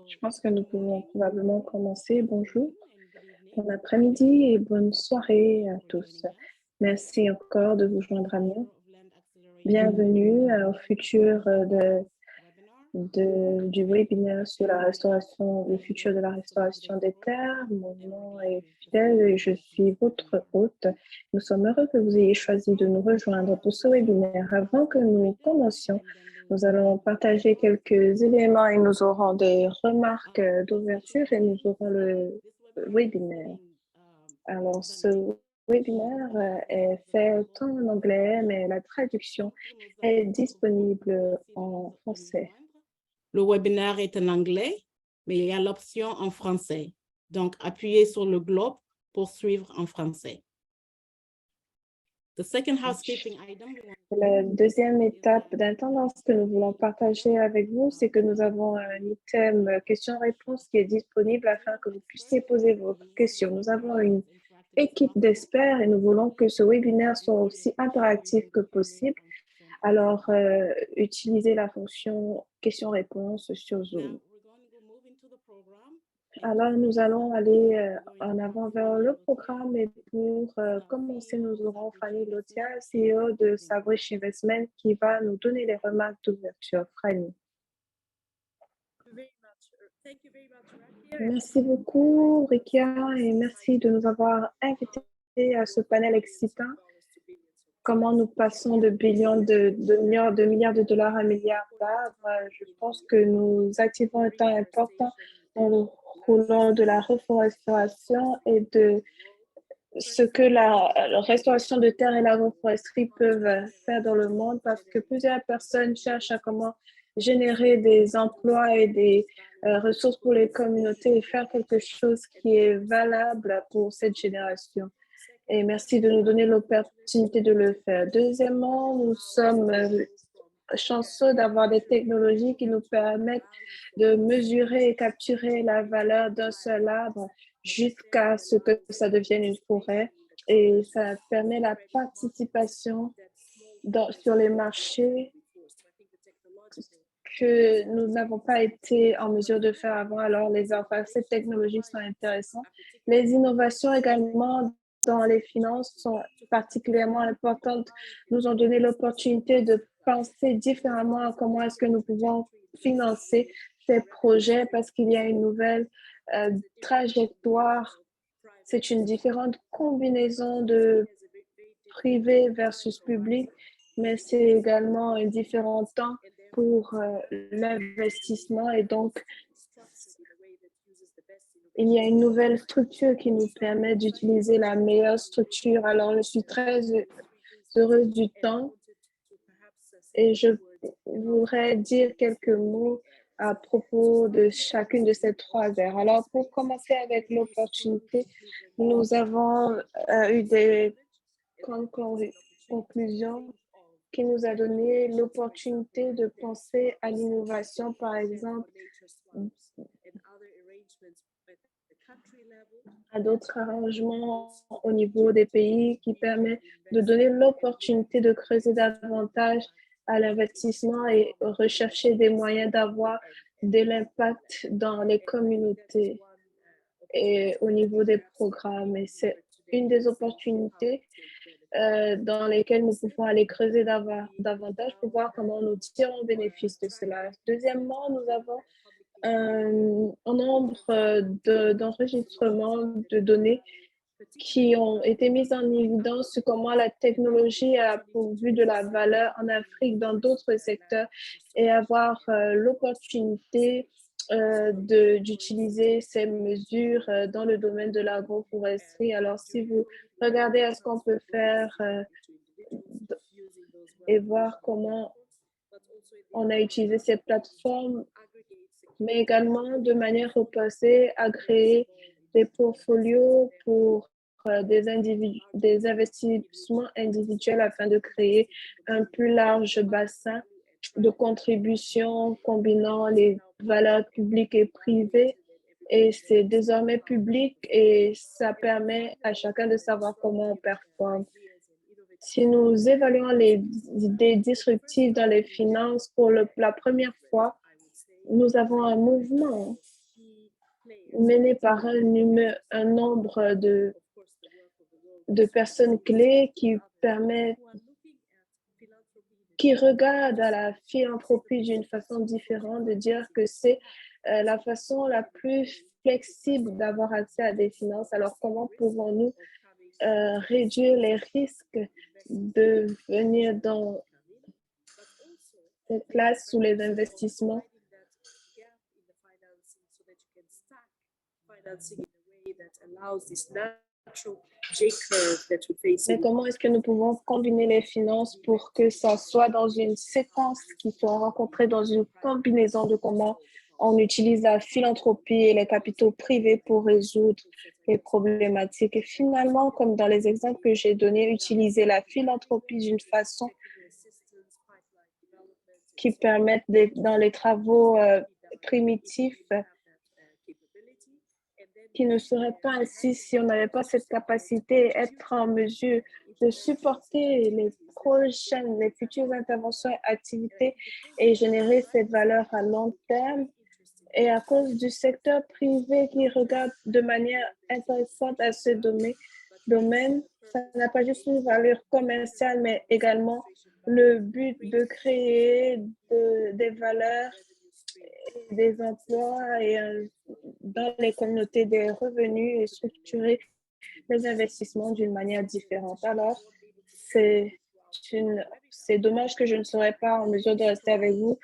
Je pense que nous pouvons probablement commencer. Bonjour, bon après-midi et bonne soirée à tous. Merci encore de vous joindre à nous. Bienvenue au futur du webinaire sur la restauration, le futur de la restauration des terres. Mon nom est Fidèle et je suis votre hôte. Nous sommes heureux que vous ayez choisi de nous rejoindre pour ce webinaire. Avant que nous commencions, nous allons partager quelques éléments et nous aurons des remarques d'ouverture et nous aurons le webinaire. Alors, ce webinaire est fait tant en anglais, mais la traduction est disponible en français. Le webinaire est en anglais, mais il y a l'option en français. Donc, appuyez sur le globe pour suivre en français. La deuxième étape d'intendance que nous voulons partager avec vous, c'est que nous avons un item questions-réponses qui est disponible afin que vous puissiez poser vos questions. Nous avons une équipe d'experts et nous voulons que ce webinaire soit aussi interactif que possible. Alors, utilisez la fonction questions-réponses sur Zoom. Alors, nous allons aller en avant vers le programme et pour commencer, nous aurons Fanny Lotia, CEO de Savrish Investment, qui va nous donner les remarques d'ouverture. Fanny. Merci beaucoup, Rikia, et merci de nous avoir invités à ce panel excitant. Comment nous passons de milliards de dollars à milliards d'arbres. Je pense que nous activons un temps important dans le roulant de la reforestation et de ce que la restauration de terre et l'agroforesterie peuvent faire dans le monde, parce que plusieurs personnes cherchent à comment générer des emplois et des ressources pour les communautés et faire quelque chose qui est valable pour cette génération. Et merci de nous donner l'opportunité de le faire. Deuxièmement, nous sommes chanceux d'avoir des technologies qui nous permettent de mesurer et capturer la valeur d'un seul arbre jusqu'à ce que ça devienne une forêt. Et ça permet la participation sur les marchés que nous n'avons pas été en mesure de faire avant. Alors, ces technologies sont intéressantes. Les innovations également dans les finances sont particulièrement importantes, nous ont donné l'opportunité de penser différemment à comment est-ce que nous pouvons financer ces projets, parce qu'il y a une nouvelle trajectoire. C'est une différente combinaison de privé versus public, mais c'est également un différent temps pour l'investissement, et donc il y a une nouvelle structure qui nous permet d'utiliser la meilleure structure. Alors, je suis très heureuse du temps et je voudrais dire quelques mots à propos de chacune de ces trois aires. Alors, pour commencer avec l'opportunité, nous avons eu des conclusions qui nous a donné l'opportunité de penser à l'innovation, par exemple, à d'autres arrangements au niveau des pays qui permettent de donner l'opportunité de creuser davantage à l'investissement et rechercher des moyens d'avoir de l'impact dans les communautés et au niveau des programmes. Et c'est une des opportunités dans lesquelles nous pouvons aller creuser davantage pour voir comment nous tirons bénéfice de cela. Deuxièmement, nous avons un nombre d'enregistrements de données qui ont été mises en évidence sur comment la technologie a pourvu de la valeur en Afrique dans d'autres secteurs, et avoir l'opportunité d'utiliser ces mesures dans le domaine de l'agroforesterie. Alors, si vous regardez à ce qu'on peut faire et voir comment on a utilisé ces plateformes, mais également de manière repassée à créer des portfolios pour des investissements individuels afin de créer un plus large bassin de contribution combinant les valeurs publiques et privées. Et c'est désormais public et ça permet à chacun de savoir comment on performe. Si nous évaluons les idées disruptives dans les finances pour la première fois, nous avons un mouvement mené par un nombre de personnes clés qui regardent à la philanthropie d'une façon différente, de dire que c'est la façon la plus flexible d'avoir accès à des finances. Alors, comment pouvons-nous réduire les risques de venir dans cette classe sous les investissements? Mais comment est-ce que nous pouvons combiner les finances pour que ça soit dans une séquence qui soit rencontrée dans une combinaison de comment on utilise la philanthropie et les capitaux privés pour résoudre les problématiques. Et finalement, comme dans les exemples que j'ai donnés, utiliser la philanthropie d'une façon qui permette dans les travaux primitifs qui ne serait pas ainsi si on n'avait pas cette capacité, être en mesure de supporter les futures interventions et activités et générer cette valeur à long terme. Et à cause du secteur privé qui regarde de manière intéressante à ce domaine, ça n'a pas juste une valeur commerciale, mais également le but de créer des valeurs, des emplois et dans les communautés des revenus et structurer les investissements d'une manière différente. Alors, c'est dommage que je ne serai pas en mesure de rester avec vous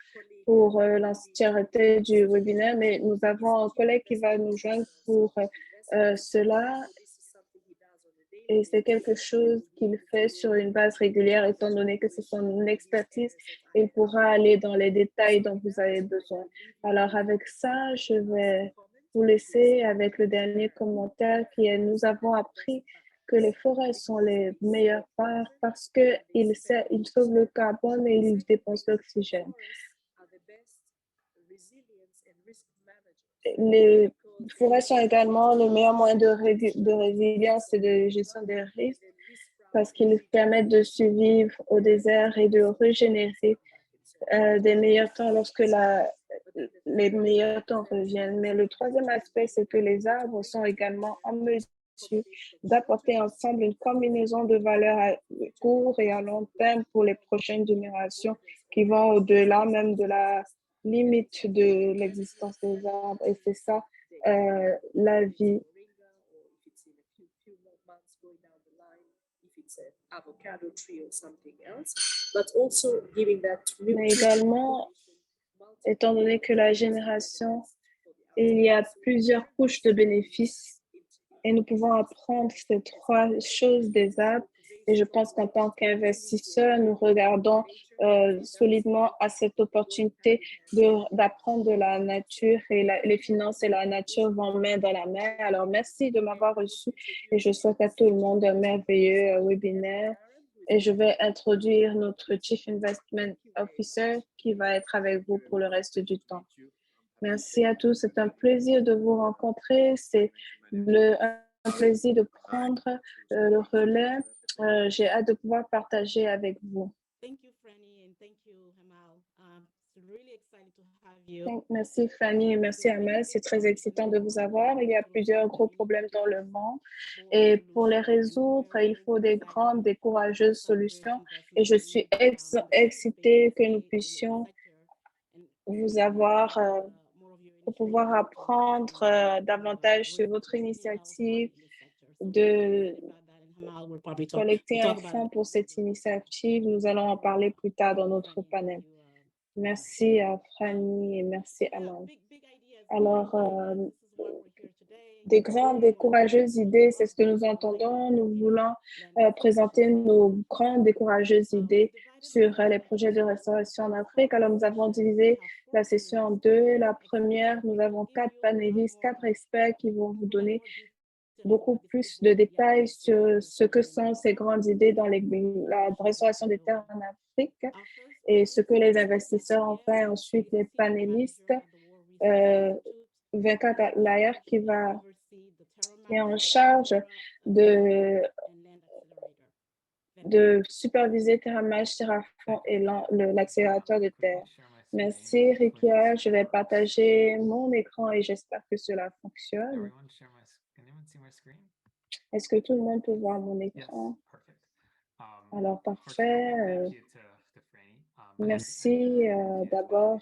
pour l'entièreté du webinaire, mais nous avons un collègue qui va nous joindre pour cela. Et c'est quelque chose qu'il fait sur une base régulière, étant donné que c'est son expertise. Il pourra aller dans les détails dont vous avez besoin. Alors, avec ça, je vais vous laisser avec le dernier commentaire qui est: nous avons appris que les forêts sont les meilleures parts parce qu'ils sauvent le carbone et ils dépensent l'oxygène. Les forêts sont également le meilleur moyen de résilience et de gestion des risques parce qu'ils permettent de survivre au désert et de régénérer des meilleurs temps lorsque les meilleurs temps reviennent. Mais le troisième aspect, c'est que les arbres sont également en mesure d'apporter ensemble une combinaison de valeurs à court et à long terme pour les prochaines générations qui vont au-delà même de la limite de l'existence des arbres. Et c'est ça, la vie. Mais également, étant donné que la génération, il y a plusieurs couches de bénéfices et nous pouvons apprendre ces trois choses des arbres. Et je pense qu'en tant qu'investisseurs, nous regardons solidement à cette opportunité d'apprendre de la nature et les finances et la nature vont main dans la main. Alors, merci de m'avoir reçu et je souhaite à tout le monde un merveilleux webinaire. Et je vais introduire notre Chief Investment Officer qui va être avec vous pour le reste du temps. Merci à tous. C'est un plaisir de vous rencontrer. C'est un plaisir de prendre le relais. J'ai hâte de pouvoir partager avec vous. Merci Fanny et merci Amel. C'est très excitant de vous avoir. Il y a plusieurs gros problèmes dans le monde et pour les résoudre, il faut des grandes, des courageuses solutions. Et je suis excitée que nous puissions vous avoir pour pouvoir apprendre davantage sur votre initiative de collecter un fonds pour cette initiative. Nous allons en parler plus tard dans notre panel. Merci à Fanny et merci à Aman. Alors, des grandes et courageuses idées, c'est ce que nous entendons. Nous voulons présenter nos grandes et courageuses idées sur les projets de restauration en Afrique. Alors, nous avons divisé la session en deux. La première, nous avons 4 panélistes, 4 experts qui vont vous donner beaucoup plus de détails sur ce que sont ces grandes idées dans la restauration des terres en Afrique et ce que les investisseurs ont fait. Ensuite, les panélistes, Venkat Layer qui est en charge de de superviser Terramage, Terraform et l'accélérateur de terre. Merci, Rikia. Je vais partager mon écran et j'espère que cela fonctionne. Est-ce que tout le monde peut voir mon écran? Alors, parfait. Merci d'abord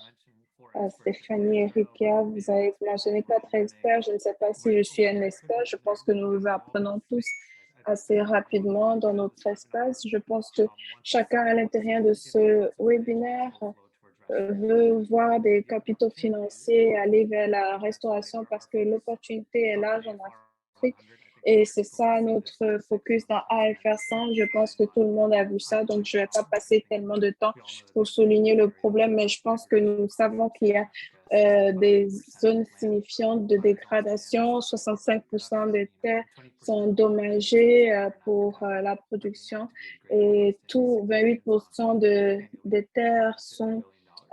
à Stéphanie et Rikia. Vous avez mentionné 4 experts. Je ne sais pas si je suis un expert. Je pense que nous apprenons tous assez rapidement dans notre espace. Je pense que chacun à l'intérieur de ce webinaire veut voir des capitaux financiers aller vers la restauration parce que l'opportunité est large en Afrique. Et c'est ça notre focus dans AFR 100. Je pense que tout le monde a vu ça, donc je ne vais pas passer tellement de temps pour souligner le problème, mais je pense que nous savons qu'il y a des zones signifiantes de dégradation. 65% des terres sont endommagées pour la production et 28% des terres sont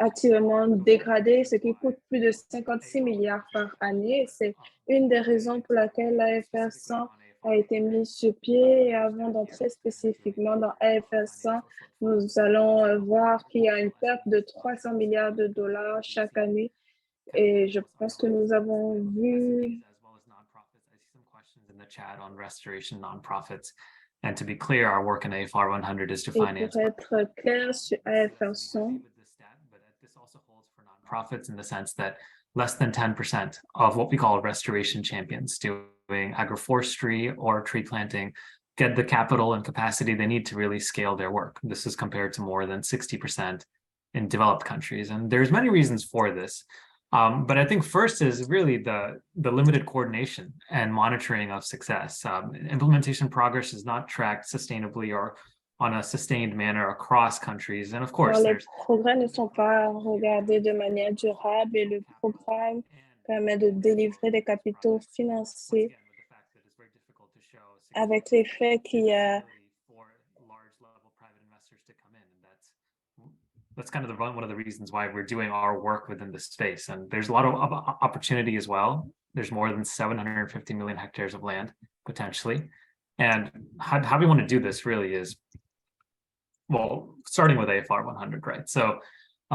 activement dégradées, ce qui coûte plus de 56 milliards par année. C'est une des raisons pour laquelle l'AFR 100 a été mise sur pied. Et avant d'entrer spécifiquement dans AFR 100, nous allons voir qu'il y a une perte de 300 milliards de dollars chaque année. Et je pense que nous avons vu And to be clear, our work in AFR 100 is to finance. Et pour être clair sur AFR 100, this also holds for nonprofits in the sense that less than 10% of what we call restoration champions doing agroforestry or tree planting get the capital and capacity they need to really scale their work. This is compared to more than 60% in developed countries. And there's many reasons for this. But I think first is really the limited coordination and monitoring of success. Implementation progress is not tracked sustainably or on a sustained manner across countries. And of course, les progrès ne sont pas regardés de manière durable et le programme permet de délivrer des capitaux financiers avec l'effet qu'il y a that's kind of one of the reasons why we're doing our work within this space. And there's a lot of opportunity as well. There's more than 750 million hectares of land, potentially. And how we want to do this really is, well, starting with AFR 100, right? So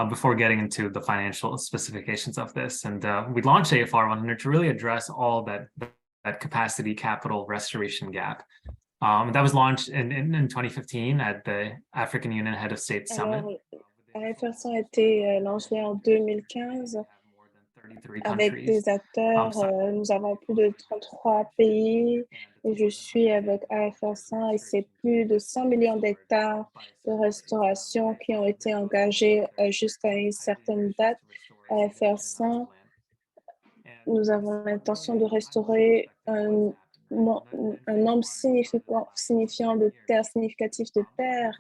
before getting into the financial specifications of this, and we launched AFR 100 to really address all that capacity capital restoration gap. That was launched in 2015 at the African Union Head of State Summit. AFR 100 a été lancé en 2015 avec des acteurs. Nous avons plus de 33 pays et je suis avec AFR 100 et c'est plus de 100 millions d'hectares de restauration qui ont été engagés jusqu'à une certaine date. AFR 100, nous avons l'intention de restaurer un nombre signifiant de terres, significatif de terres.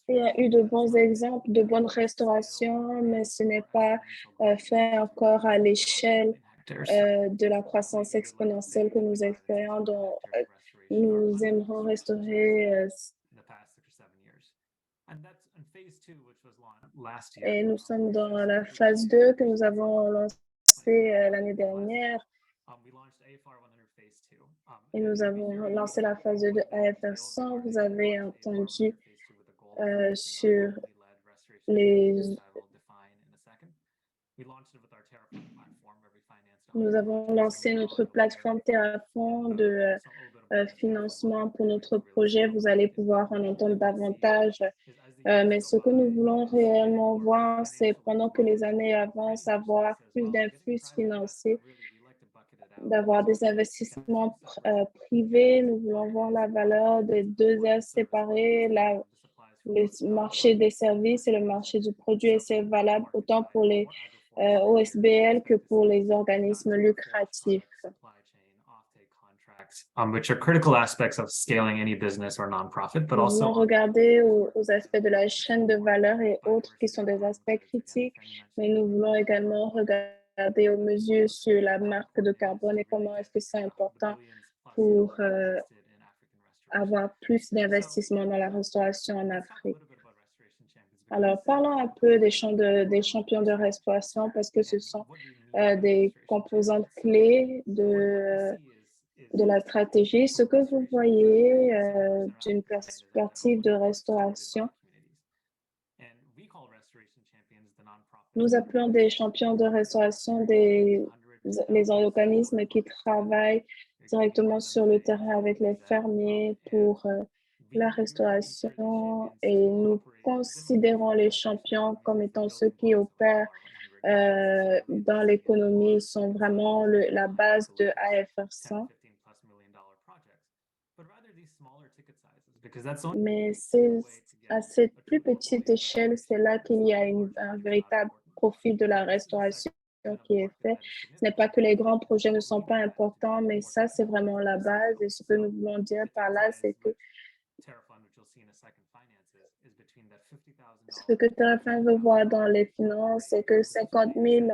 Il y a eu de bons exemples, de bonnes restaurations, mais ce n'est pas fait encore à l'échelle de la croissance exponentielle que nous espérons, dont nous aimerons restaurer. Et nous sommes dans la phase 2 que nous avons lancée l'année dernière. Et nous avons lancé la phase 2 de AFR 100. Vous avez entendu sur les... Nous avons lancé notre plateforme Terraform de financement pour notre projet. Vous allez pouvoir en entendre davantage. Mais ce que nous voulons réellement voir, c'est pendant que les années avancent, avoir plus d'influx financiers, d'avoir des investissements privés. Nous voulons voir la valeur des deux aires séparées, le marché des services et le marché du produit, et c'est valable autant pour les OSBL que pour les organismes lucratifs. Which are critical aspects of scaling any business or nonprofit, but also. Nous voulons regarder aux aspects de la chaîne de valeur et autres qui sont des aspects critiques, mais nous voulons également regarder aux mesures sur la marque de carbone et comment est-ce que c'est important pour avoir plus d'investissement dans la restauration en Afrique. Alors, parlons un peu des champions de restauration parce que ce sont des composantes clés de la stratégie. Ce que vous voyez d'une perspective de restauration, nous appelons des champions de restauration les organismes qui travaillent directement sur le terrain avec les fermiers pour la restauration, et nous considérons les champions comme étant ceux qui opèrent dans l'économie, sont vraiment la base de AFR 100. Mais c'est à cette plus petite échelle, c'est là qu'il y a un véritable profit de la restauration qui est fait. Ce n'est pas que les grands projets ne sont pas importants, mais ça, c'est vraiment la base. Et ce que nous voulons dire par là, c'est que ce que TerraFund veut voir dans les finances, c'est que 50 000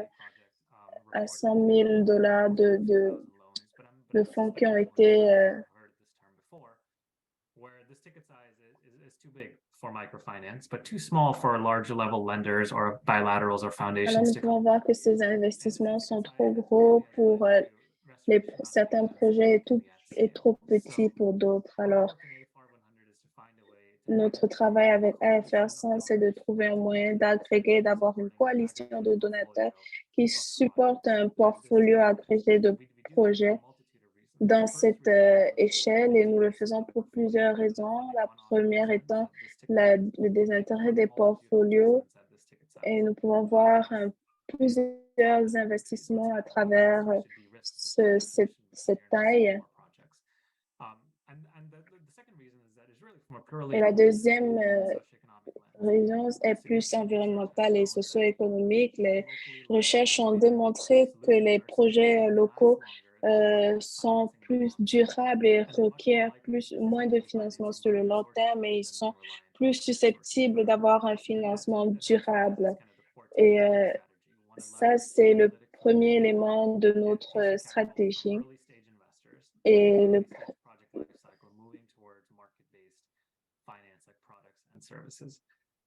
à 100 000 dollars de fonds qui ont été for microfinance, but too small for larger level lenders or bilaterals or alors, foundations. nous pouvons voir que ces investissements sont trop gros pour certains projets et trop petits pour d'autres. Alors, notre travail avec AFR 100, c'est de trouver un moyen d'agréger, d'avoir une coalition de donateurs qui supportent un portfolio agrégé de projets dans cette échelle, et nous le faisons pour plusieurs raisons. La première étant le désintérêt des portfolios, et nous pouvons voir plusieurs investissements à travers cette taille. Et la deuxième raison est plus environnementale et socio-économique. Les recherches ont démontré que les projets locaux sont plus durables et requièrent moins de financement sur le long terme, et ils sont plus susceptibles d'avoir un financement durable. Et ça, c'est le premier élément de notre stratégie. Et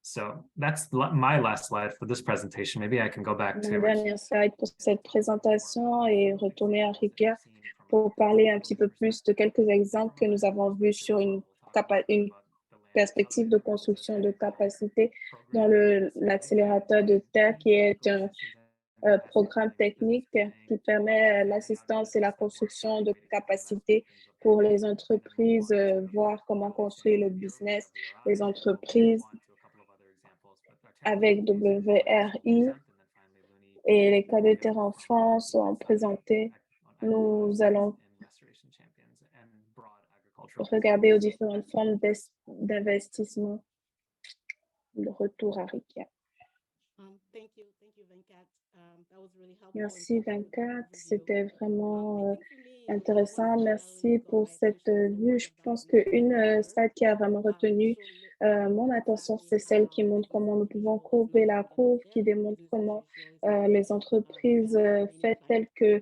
So that's my last slide for this presentation. Maybe I can go back to dernière slide pour cette présentation et retourner à Rikia pour parler un petit peu plus de quelques exemples que nous avons vus sur une perspective de construction de capacité dans l'accélérateur de terre, qui est un programme technique qui permet l'assistance et la construction de capacités pour les entreprises, voir comment construire le business, les entreprises avec WRI, et les cas de terre enfants sont présentés. Nous allons regarder aux différentes formes d'investissement. Le retour à Rikia. Merci Venkat, c'était vraiment intéressant. Merci pour cette vue. Je pense qu'une slide qui a vraiment retenu mon attention, c'est celle qui montre comment nous pouvons courber la courbe, qui démontre comment les entreprises faites telles que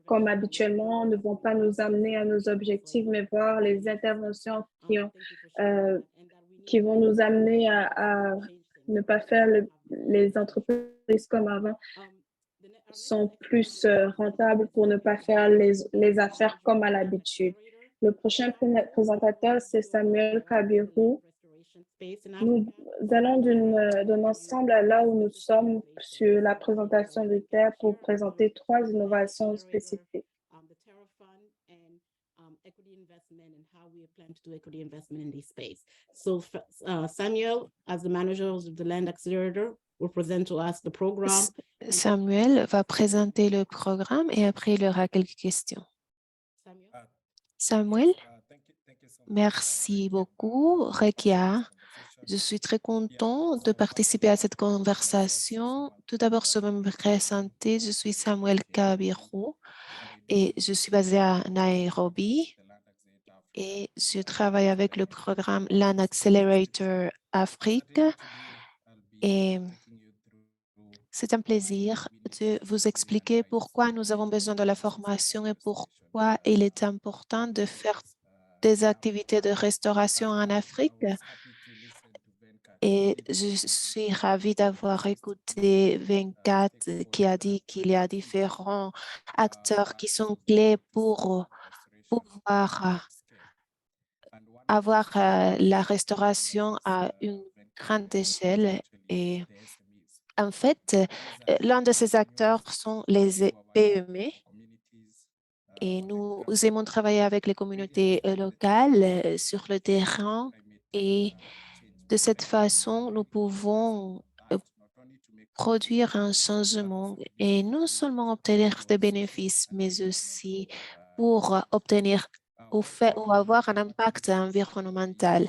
comme habituellement ne vont pas nous amener à nos objectifs, mais voir les interventions qui vont nous amener à ne pas faire les entreprises comme avant, sont plus rentables pour ne pas faire les affaires comme à l'habitude. Le prochain présentateur, c'est Samuel Kabirou. Nous allons d'un ensemble à là où nous sommes sur la présentation de terre pour présenter 3 innovations spécifiques. Equity investment and how we plan to do equity investment in this space. So Samuel, as the manager of the Land Accelerator, will present to us the program. Samuel va présenter le programme et après il y aura quelques questions. Samuel, merci beaucoup. Rekia, je suis très content de participer à cette conversation. Tout d'abord, je vais me présenter. Je suis Samuel Kabirou et je suis basé à Nairobi et je travaille avec le programme Land Accelerator Afrique, et c'est un plaisir de vous expliquer pourquoi nous avons besoin de la formation et pourquoi il est important de faire des activités de restauration en Afrique. Et je suis ravie d'avoir écouté 24 qui a dit qu'il y a différents acteurs qui sont clés pour pouvoir avoir la restauration à une grande échelle. Et en fait, l'un de ces acteurs sont les PME. Et nous aimons travailler avec les communautés locales sur le terrain. Et de cette façon, nous pouvons produire un changement et non seulement obtenir des bénéfices, mais aussi pour obtenir ou avoir un impact environnemental.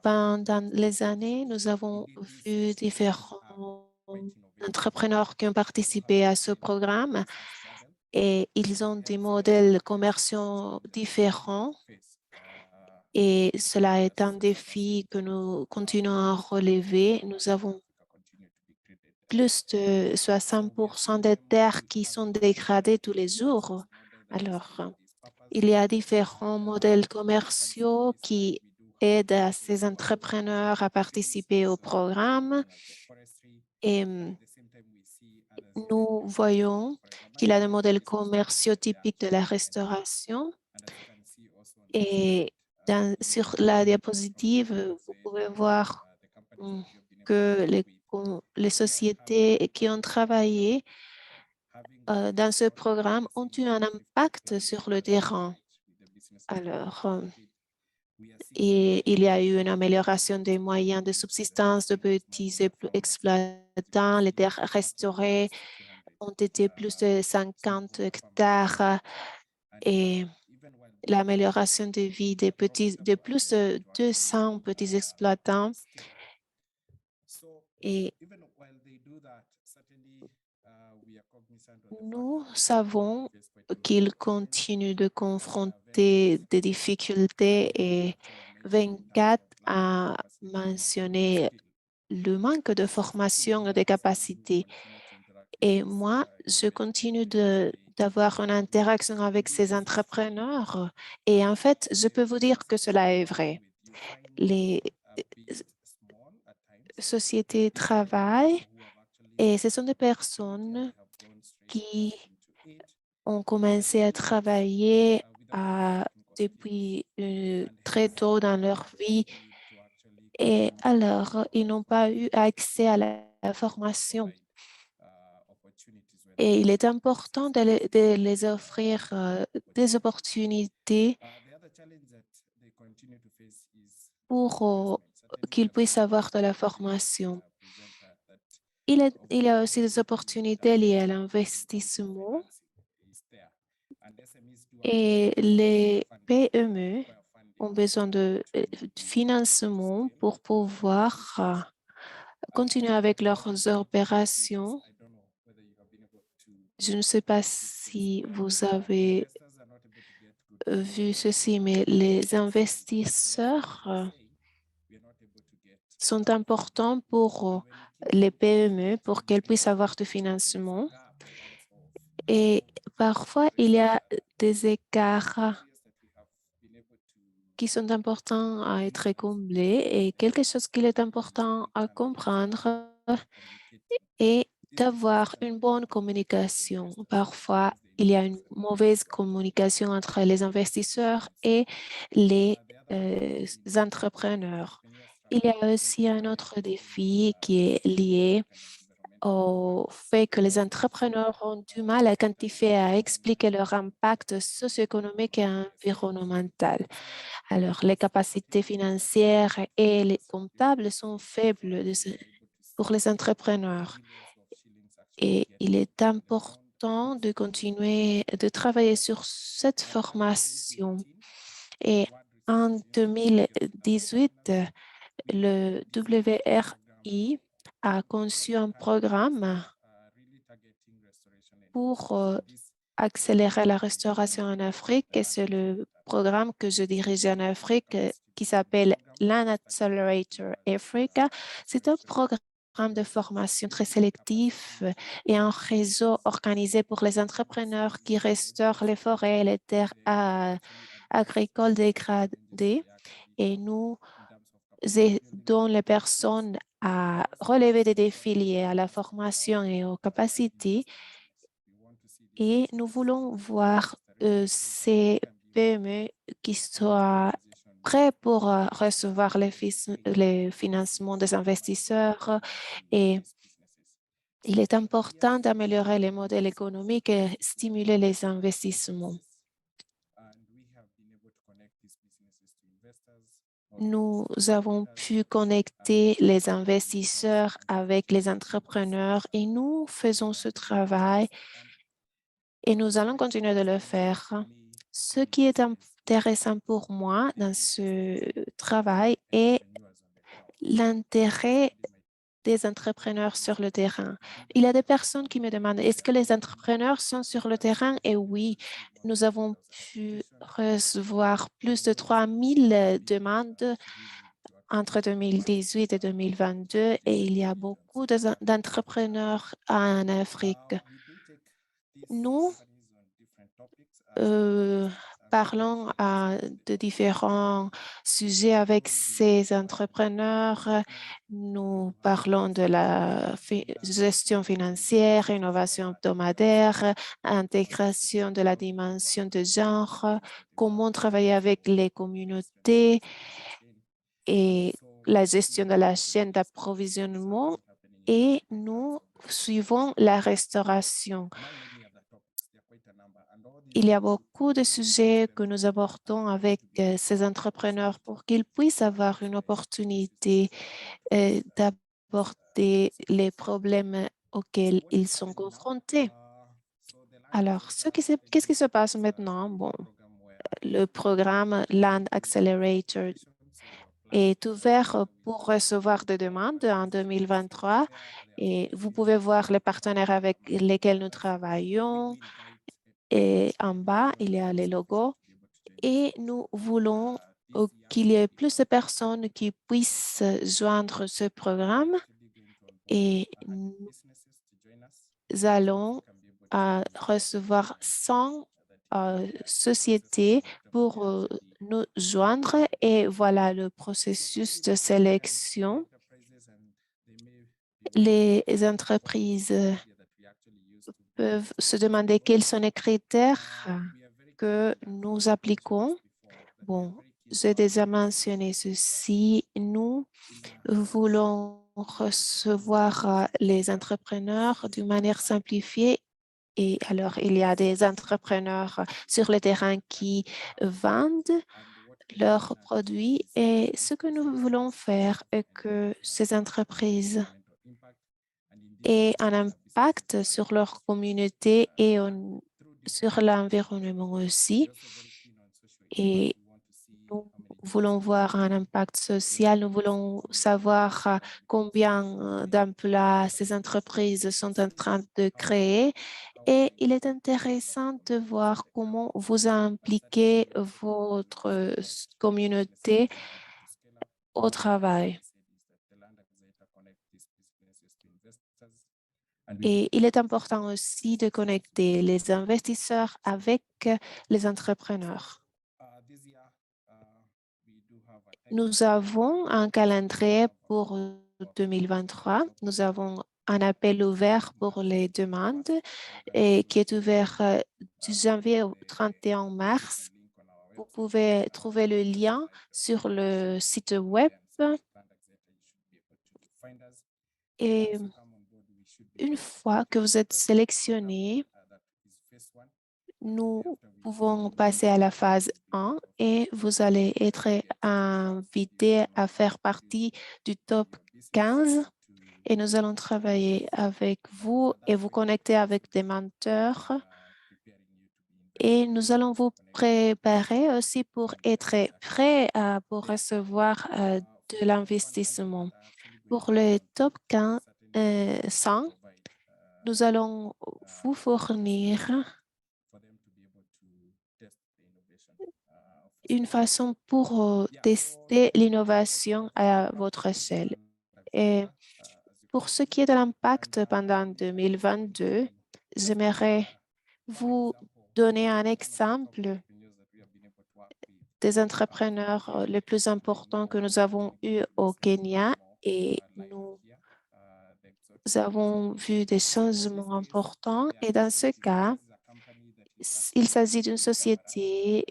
Pendant les années, nous avons vu différents entrepreneurs qui ont participé à ce programme et ils ont des modèles commerciaux différents. Et cela est un défi que nous continuons à relever. Nous avons plus de 60% des terres qui sont dégradées tous les jours. Alors, il y a différents modèles commerciaux qui aident à ces entrepreneurs à participer au programme. Et nous voyons qu'il y a des modèles commerciaux typiques de la restauration. Et sur la diapositive, vous pouvez voir que les sociétés qui ont travaillé dans ce programme ont eu un impact sur le terrain. Alors, il y a eu une amélioration des moyens de subsistance de petits exploitants. Les terres restaurées ont été plus de 50 hectares et l'amélioration de vie de plus de 200 petits exploitants. Et nous savons qu'ils continuent de confronter des difficultés et 24 a mentionné le manque de formation et de capacités. Et moi, je continue d'avoir une interaction avec ces entrepreneurs et en fait, je peux vous dire que cela est vrai. Les sociétés travaillent et ce sont des personnes qui ont commencé à travailler depuis très tôt dans leur vie et alors ils n'ont pas eu accès à la formation. Et il est important de les offrir des opportunités pour qu'ils puissent avoir de la formation. Il y a aussi des opportunités liées à l'investissement et les PME ont besoin de financement pour pouvoir continuer avec leurs opérations. Je ne sais pas si vous avez vu ceci, mais les investisseurs sont importants pour les PME pour qu'elles puissent avoir du financement. Et parfois, il y a des écarts qui sont importants à être comblés et quelque chose qu'il est important à comprendre est d'avoir une bonne communication. Parfois, il y a une mauvaise communication entre les investisseurs et les entrepreneurs. Il y a aussi un autre défi qui est lié au fait que les entrepreneurs ont du mal à quantifier, à expliquer leur impact socio-économique et environnemental. Alors, les capacités financières et les comptables sont faibles pour les entrepreneurs. Et il est important de continuer de travailler sur cette formation. Et en 2018, le WRI a conçu un programme pour accélérer la restauration en Afrique et c'est le programme que je dirige en Afrique qui s'appelle Land Accelerator Africa. C'est un programme de formation très sélectif et un réseau organisé pour les entrepreneurs qui restaurent les forêts et les terres agricoles dégradées. Et nous dont les personnes à relever des défis liés à la formation et aux capacités. Et nous voulons voir ces PME qui soient prêts pour recevoir les financements des investisseurs. Et il est important d'améliorer les modèles économiques et stimuler les investissements. Nous avons pu connecter les investisseurs avec les entrepreneurs et nous faisons ce travail et nous allons continuer de le faire. Ce qui est intéressant pour moi dans ce travail est l'intérêt des entrepreneurs sur le terrain. Il y a des personnes qui me demandent, est-ce que les entrepreneurs sont sur le terrain? Et oui, nous avons pu recevoir plus de 3000 demandes entre 2018 et 2022 et il y a beaucoup d'entrepreneurs en Afrique. Nous parlons de différents sujets avec ces entrepreneurs. Nous parlons de la gestion financière, innovation hebdomadaire, intégration de la dimension de genre, comment travailler avec les communautés et la gestion de la chaîne d'approvisionnement. Et nous suivons la restauration. Il y a beaucoup de sujets que nous abordons avec ces entrepreneurs pour qu'ils puissent avoir une opportunité d'aborder les problèmes auxquels ils sont confrontés. Alors, qu'est-ce qui se passe maintenant? Bon, le programme Land Accelerator est ouvert pour recevoir des demandes en 2023 et vous pouvez voir les partenaires avec lesquels nous travaillons. Et en bas, il y a les logos et nous voulons qu'il y ait plus de personnes qui puissent joindre ce programme et nous allons recevoir 100 sociétés pour nous joindre et voilà le processus de sélection. Les entreprises peuvent se demander quels sont les critères que nous appliquons. Bon, j'ai déjà mentionné ceci. Nous voulons recevoir les entrepreneurs d'une manière simplifiée. Et alors, il y a des entrepreneurs sur le terrain qui vendent leurs produits. Et ce que nous voulons faire est que ces entreprises aient un impact sur leur communauté et sur l'environnement aussi. Et nous voulons voir un impact social. Nous voulons savoir combien d'emplois ces entreprises sont en train de créer. Et il est intéressant de voir comment vous impliquez votre communauté au travail. Et il est important aussi de connecter les investisseurs avec les entrepreneurs. Nous avons un calendrier pour 2023. Nous avons un appel ouvert pour les demandes et qui est ouvert du janvier au 31 mars. Vous pouvez trouver le lien sur le site web. Et une fois que vous êtes sélectionné, nous pouvons passer à la phase 1 et vous allez être invité à faire partie du top 15 et nous allons travailler avec vous et vous connecter avec des mentors et nous allons vous préparer aussi pour être prêt pour recevoir de l'investissement. Pour le top 100, nous allons vous fournir une façon pour tester l'innovation à votre échelle. Et pour ce qui est de l'impact pendant 2022, j'aimerais vous donner un exemple des entrepreneurs les plus importants que nous avons eus au Kenya et nous avons vu des changements importants. Et dans ce cas, il s'agit d'une société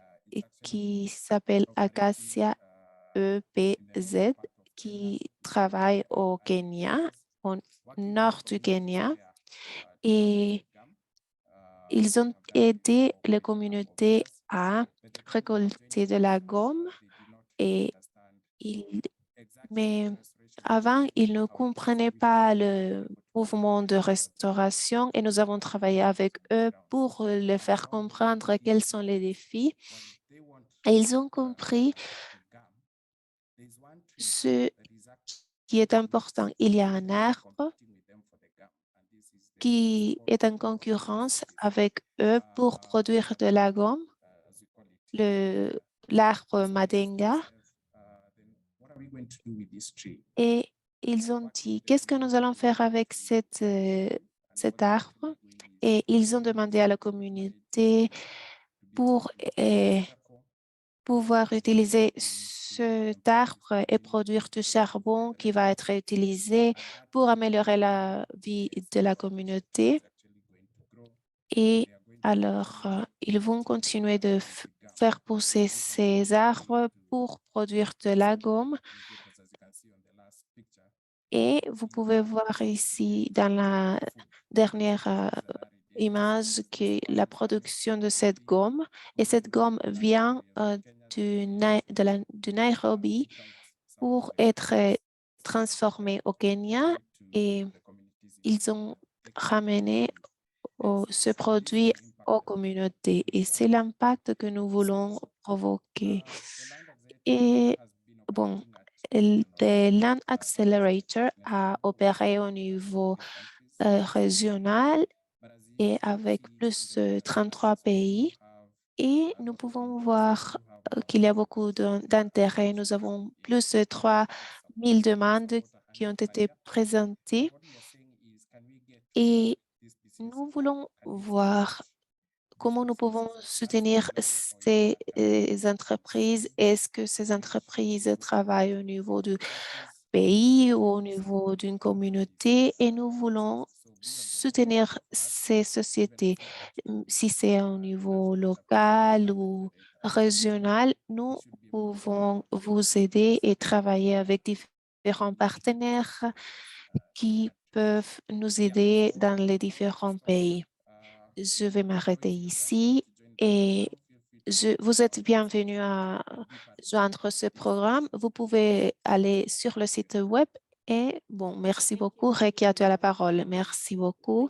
qui s'appelle Acacia EPZ qui travaille au Kenya, au nord du Kenya. Et ils ont aidé les communautés à récolter de la gomme. Mais avant, ils ne comprenaient pas le mouvement de restauration et nous avons travaillé avec eux pour les faire comprendre quels sont les défis. Et ils ont compris ce qui est important. Il y a un arbre qui est en concurrence avec eux pour produire de la gomme, l'arbre Madenga. Et ils ont dit, qu'est-ce que nous allons faire avec cet arbre? Et ils ont demandé à la communauté pour pouvoir utiliser cet arbre et produire du charbon qui va être utilisé pour améliorer la vie de la communauté. Et alors, ils vont continuer de faire pousser ces arbres pour produire de la gomme. Et vous pouvez voir ici dans la dernière image que la production de cette gomme, et cette gomme vient du Nairobi pour être transformée au Kenya et ils ont ramené ce produit aux communautés et c'est l'impact que nous voulons provoquer. Et bon, le Land Accelerator a opéré au niveau régional et avec plus de 33 pays. Et nous pouvons voir qu'il y a beaucoup d'intérêt. Nous avons plus de 3 000 demandes qui ont été présentées. Et nous voulons voir comment nous pouvons soutenir ces entreprises. Est-ce que ces entreprises travaillent au niveau du pays ou au niveau d'une communauté? Et nous voulons soutenir ces sociétés. Si c'est au niveau local ou régional, nous pouvons vous aider et travailler avec différents partenaires qui peuvent nous aider dans les différents pays. Je vais m'arrêter ici et vous êtes bienvenus à joindre ce programme. Vous pouvez aller sur le site web et bon, merci beaucoup. Rekia, tu as la parole. Merci beaucoup.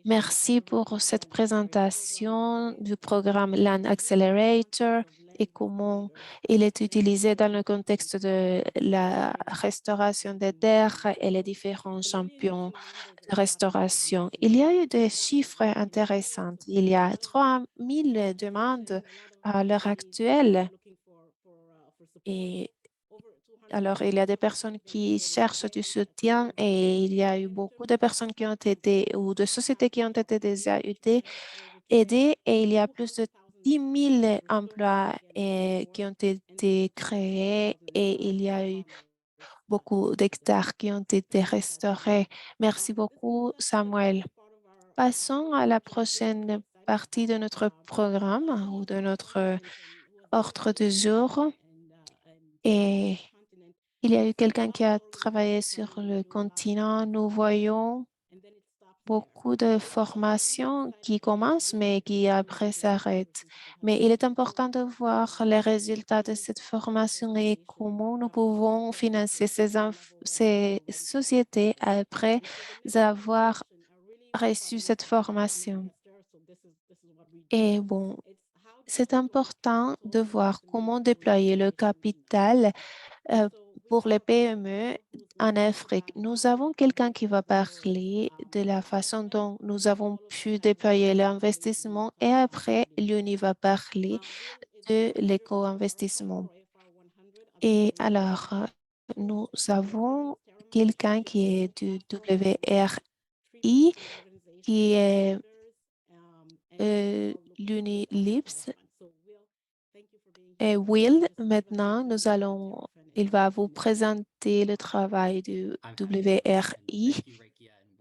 Merci pour cette présentation du programme Land Accelerator et comment il est utilisé dans le contexte de la restauration des terres et les différents champions de restauration. Il y a eu des chiffres intéressants. Il y a 3 000 demandes à l'heure actuelle. Et alors, il y a des personnes qui cherchent du soutien et il y a eu beaucoup de personnes qui ont été, ou de sociétés qui ont été déjà aidées et il y a plus de 10 000 emplois qui ont été créés et il y a eu beaucoup d'hectares qui ont été restaurés. Merci beaucoup, Samuel. Passons à la prochaine partie de notre programme ou de notre ordre du jour. Et il y a eu quelqu'un qui a travaillé sur le continent. Nous voyons beaucoup de formations qui commencent, mais qui après s'arrêtent. Mais il est important de voir les résultats de cette formation et comment nous pouvons financer ces sociétés après avoir reçu cette formation. Et bon, c'est important de voir comment déployer le capital pour les PME en Afrique. Nous avons quelqu'un qui va parler de la façon dont nous avons pu déployer l'investissement et après, Léonie va parler de l'éco-investissement. Et alors, nous avons quelqu'un qui est du WRI, qui est Léonie Lips. Et Will, maintenant, il va vous présenter le travail du WRI.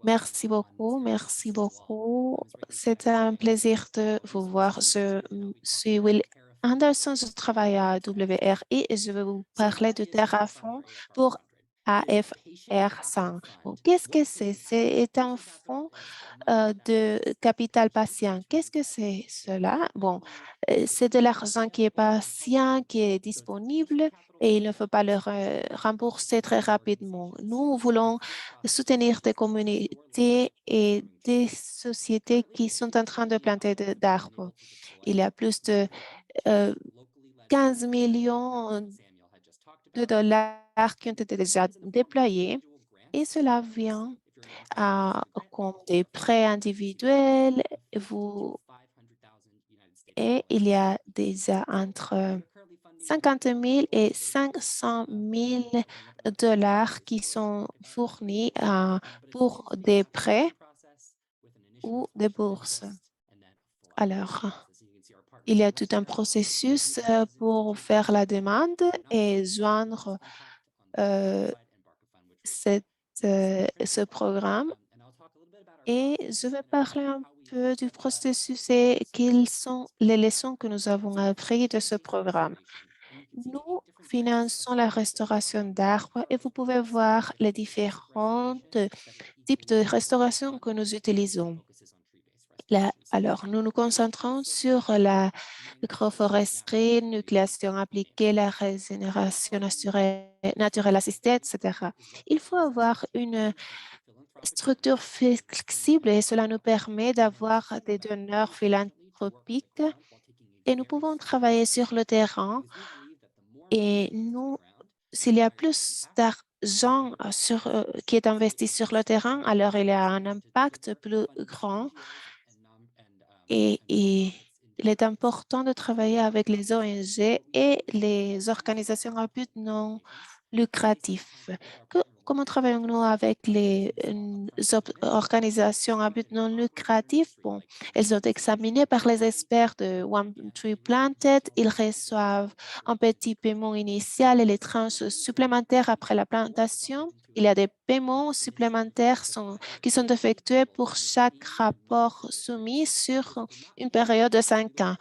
Merci beaucoup, merci beaucoup. C'est un plaisir de vous voir. Je suis Will Anderson, je travaille à WRI et je vais vous parler de Terraform pour AFR100. Bon, qu'est-ce que c'est? C'est un fonds de capital patient. Qu'est-ce que c'est cela? Bon, c'est de l'argent qui est patient, qui est disponible et il ne faut pas le rembourser très rapidement. Nous voulons soutenir des communautés et des sociétés qui sont en train de planter d'arbres. Il y a plus de 15 millions de dollars qui ont été déjà déployés et cela vient comme des prêts individuels. Et il y a déjà entre 50 000 et 500 000 dollars qui sont fournis pour des prêts ou des bourses. Alors, il y a tout un processus pour faire la demande et joindre ce programme. Et je vais parler un peu du processus et quelles sont les leçons que nous avons apprises de ce programme. Nous finançons la restauration d'arbres et vous pouvez voir les différents types de restauration que nous utilisons. Alors, nous nous concentrons sur la agroforesterie, nucléation appliquée, la régénération naturelle assistée, etc. Il faut avoir une structure flexible et cela nous permet d'avoir des donneurs philanthropiques et nous pouvons travailler sur le terrain et s'il y a plus d'argent qui est investi sur le terrain, alors il y a un impact plus grand et il est important de travailler avec les ONG et les organisations à but non lucratif. Comment travaillons-nous avec les organisations à but non lucratif? Bon, elles sont examinées par les experts de One Tree Planted. Ils reçoivent un petit paiement initial et les tranches supplémentaires après la plantation. Il y a des paiements supplémentaires qui sont effectués pour chaque rapport soumis sur une période de 5 ans.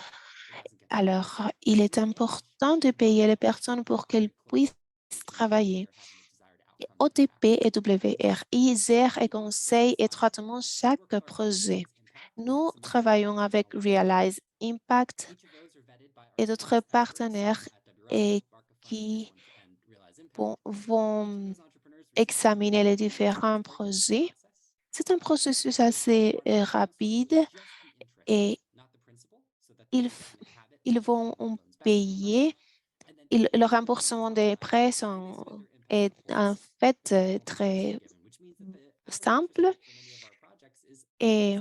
Alors, il est important de payer les personnes pour qu'elles puissent travailler. OTP et WRI gèrent et conseillent étroitement chaque projet. Nous travaillons avec Realize Impact et d'autres partenaires qui vont examiner les différents projets. C'est un processus assez rapide et ils vont payer. Le remboursement des prêts est en fait très simple et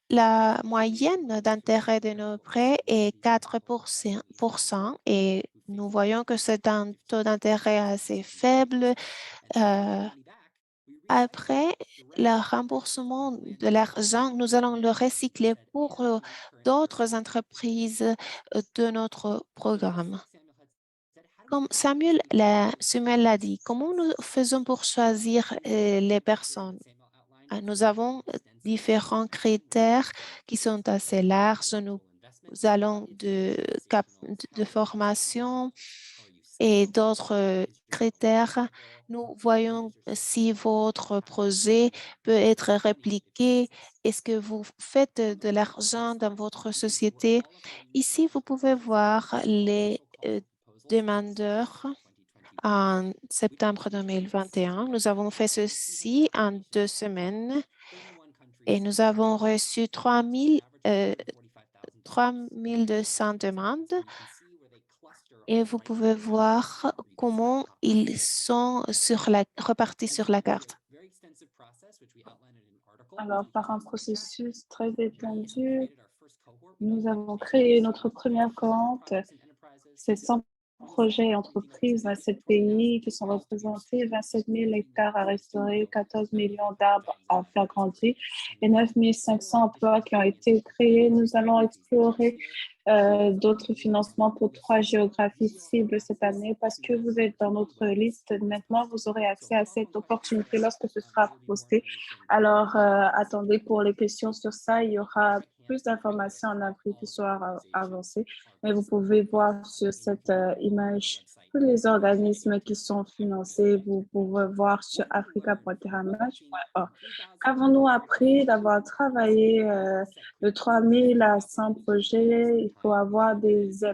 la moyenne d'intérêt de nos prêts est 4% et nous voyons que c'est un taux d'intérêt assez faible. Après le remboursement de l'argent, nous allons le recycler pour d'autres entreprises de notre programme. Comme Samuel l'a dit, comment nous faisons pour choisir les personnes? Nous avons différents critères qui sont assez larges. Nous allons de formation et d'autres critères. Nous voyons si votre projet peut être répliqué. Est-ce que vous faites de l'argent dans votre société? Ici, vous pouvez voir les demandeurs en septembre 2021. Nous avons fait ceci en 2 semaines et nous avons reçu 3200 demandes et vous pouvez voir comment ils sont repartis sur la carte. Alors, par un processus très étendu, nous avons créé notre première cohorte. C'est 100% projets et entreprises, 27 pays qui sont représentés, 27 000 hectares à restaurer, 14 millions d'arbres à faire grandir et 9 500 emplois qui ont été créés. Nous allons explorer d'autres financements pour 3 géographies cibles cette année parce que vous êtes dans notre liste. Maintenant, vous aurez accès à cette opportunité lorsque ce sera posté. Alors, attendez pour les questions sur ça. Il y aura plus d'informations en avril qui sera avancée. Mais vous pouvez voir sur cette image tous les organismes qui sont financés. Vous pouvez voir sur africa.terramatch.org. Qu'avons-nous appris d'avoir travaillé de 3 000 à 100 projets? Il faut avoir des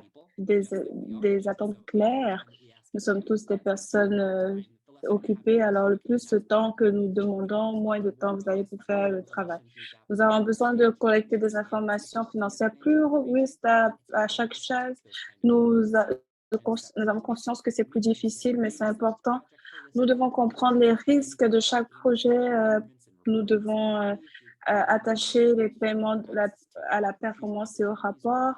attentes claires. Nous sommes tous des personnes occupées. Alors, le plus de temps que nous demandons, moins de temps vous avez pour faire le travail. Nous avons besoin de collecter des informations financières plus robustes à chaque chose. Nous avons conscience que c'est plus difficile, mais c'est important. Nous devons comprendre les risques de chaque projet. Nous devons attacher les paiements à la performance et au rapport.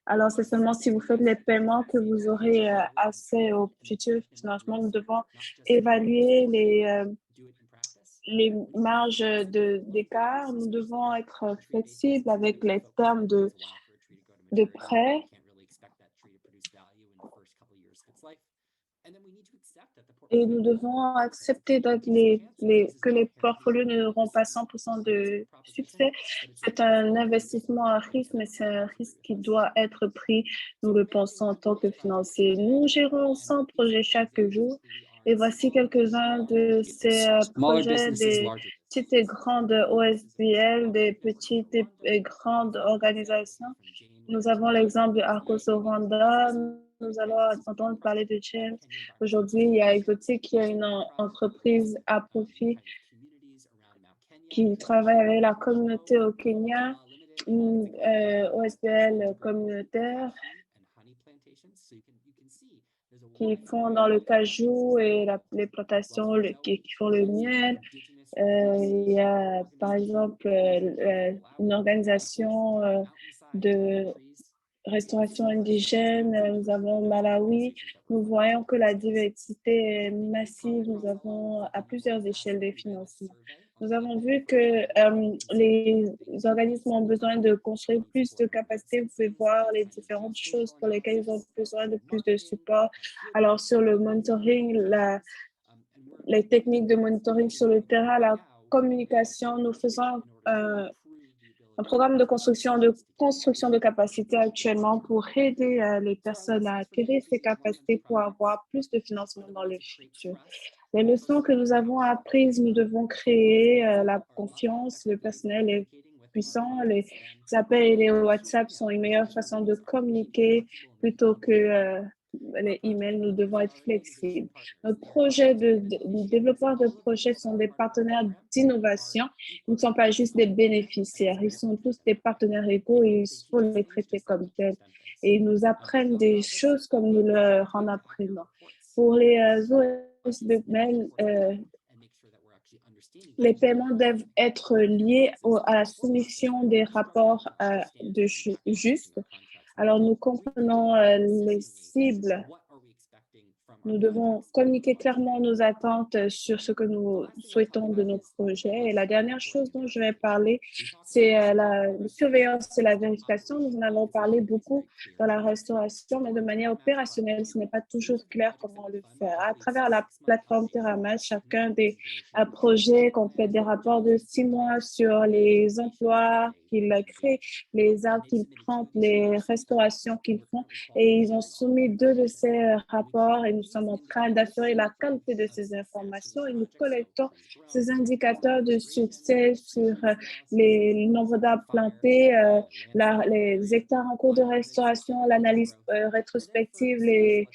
Alors, c'est seulement si vous faites les paiements que vous aurez accès au futur financement. Nous devons évaluer les marges d'écart. Nous devons être flexibles avec les termes de prêt. Et nous devons accepter que les portfolios n'auront pas 100% de succès. C'est un investissement à risque, mais c'est un risque qui doit être pris, nous le pensons en tant que financiers. Nous gérons 100 projets chaque jour. Et voici quelques-uns de ces projets, des petites et grandes OSBL, des petites et grandes organisations. Nous avons l'exemple de Arcos au Rwanda. Nous allons entendre parler de James. Aujourd'hui, il y a Exotic qui est une entreprise à profit qui travaille avec la communauté au Kenya, une OSBL communautaire qui font dans le cajou et les plantations qui font le miel. Il y a, par exemple, une organisation de restauration indigène. Nous avons Malawi. Nous voyons que la diversité est massive. Nous avons à plusieurs échelles des financements. Nous avons vu que les organismes ont besoin de construire plus de capacités. Vous pouvez voir les différentes choses pour lesquelles ils ont besoin de plus de support. Alors, sur le monitoring, les techniques de monitoring sur le terrain, la communication, nous faisons un programme de construction de capacités actuellement pour aider les personnes à acquérir ces capacités pour avoir plus de financement dans le futur. Les leçons que nous avons apprises, nous devons créer la confiance. Le personnel est puissant. Les appels et les WhatsApp sont une meilleure façon de communiquer plutôt que les emails. Nous devons être flexibles. Notre projet les développeurs de projets sont des partenaires d'innovation. Ils ne sont pas juste des bénéficiaires. Ils sont tous des partenaires égaux et il faut les traiter comme tels. Et ils nous apprennent des choses comme nous leur en apprenons. Pour les OSBL, les paiements doivent être liés à la soumission des rapports justes. Alors, nous comprenons les cibles. Nous devons communiquer clairement nos attentes sur ce que nous souhaitons de nos projets. Et la dernière chose dont je vais parler, c'est la surveillance et la vérification. Nous en avons parlé beaucoup dans la restauration, mais de manière opérationnelle, ce n'est pas toujours clair comment le faire. À travers la plateforme TerraMatch, chacun des projets complète des rapports de 6 mois sur les emplois qu'ils créent, les arbres qu'ils plantent, les restaurations qu'ils font. Et ils ont soumis 2 de ces rapports et nous sommes en train d'assurer la qualité de ces informations et nous collectons ces indicateurs de succès sur les nombres d'arbres plantés, les hectares en cours de restauration, l'analyse rétrospective, les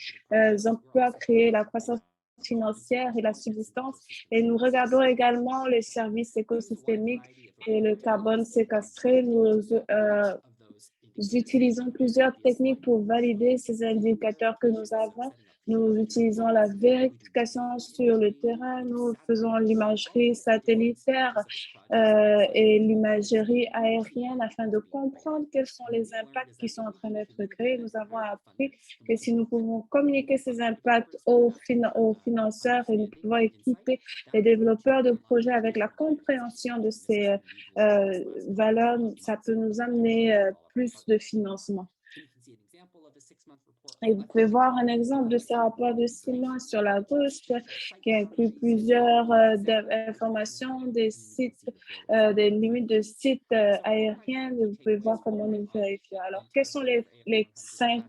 emplois créés, la croissance financière et la subsistance. Et nous regardons également les services écosystémiques et le carbone séquestré. Nous utilisons plusieurs techniques pour valider ces indicateurs que nous avons. Nous utilisons la vérification sur le terrain, nous faisons l'imagerie satellitaire et l'imagerie aérienne afin de comprendre quels sont les impacts qui sont en train d'être créés. Nous avons appris que si nous pouvons communiquer ces impacts aux financeurs et nous pouvons équiper les développeurs de projets avec la compréhension de ces valeurs, ça peut nous amener plus de financement. Et vous pouvez voir un exemple de ce rapport de 6 mois sur la gauche qui inclut plusieurs informations des sites, des limites de sites aériens. Vous pouvez voir comment nous vérifier. Alors, quels sont les cinq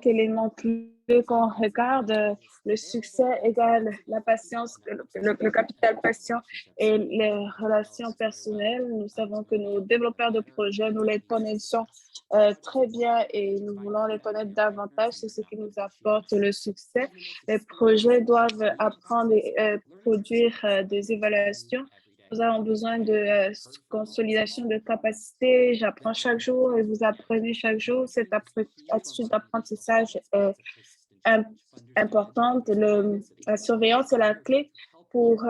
éléments clés qu'on regarde? Le succès égale la patience, le capital patient et les relations personnelles. Nous savons que nos développeurs de projets, nous les connaissons très bien et nous voulons les connaître davantage. C'est ce qui nous apporte le succès. Les projets doivent apprendre et produire des évaluations. Nous avons besoin de consolidation de capacité. J'apprends chaque jour et vous apprenez chaque jour. Cette attitude d'apprentissage est importante. La surveillance est la clé pour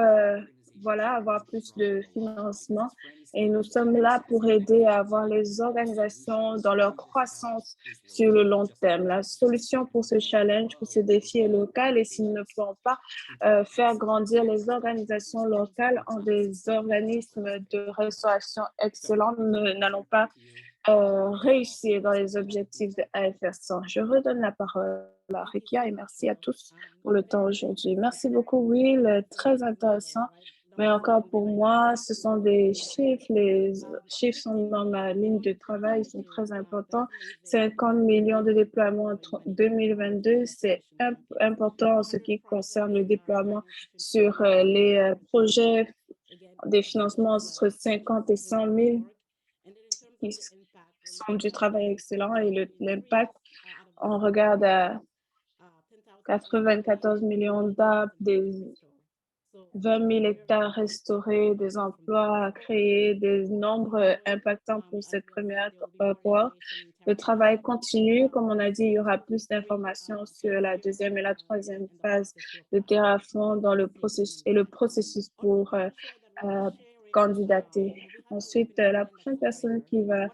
avoir plus de financement. Et nous sommes là pour aider à avoir les organisations dans leur croissance sur le long terme. La solution pour ce challenge, pour ce défi est local et si nous ne pouvons pas faire grandir les organisations locales en des organismes de restauration excellents, nous n'allons pas réussir dans les objectifs de AFR 100. Je redonne la parole à Rekia et merci à tous pour le temps aujourd'hui. Merci beaucoup, Will, très intéressant. Mais encore pour moi, ce sont des chiffres. Les chiffres sont dans ma ligne de travail, ils sont très importants. 50 millions de déploiements en 2022, c'est important en ce qui concerne le déploiement sur les projets des financements entre 50 et 100 000 qui sont du travail excellent et l'impact, on regarde à 94 millions d'arbres, des 20 000 hectares restaurés, des emplois créés, des nombres impactants pour cette première cohorte. Le travail continue. Comme on a dit, il y aura plus d'informations sur la deuxième et la troisième phase de Terraform dans le processus pour candidater. Ensuite, la prochaine personne qui va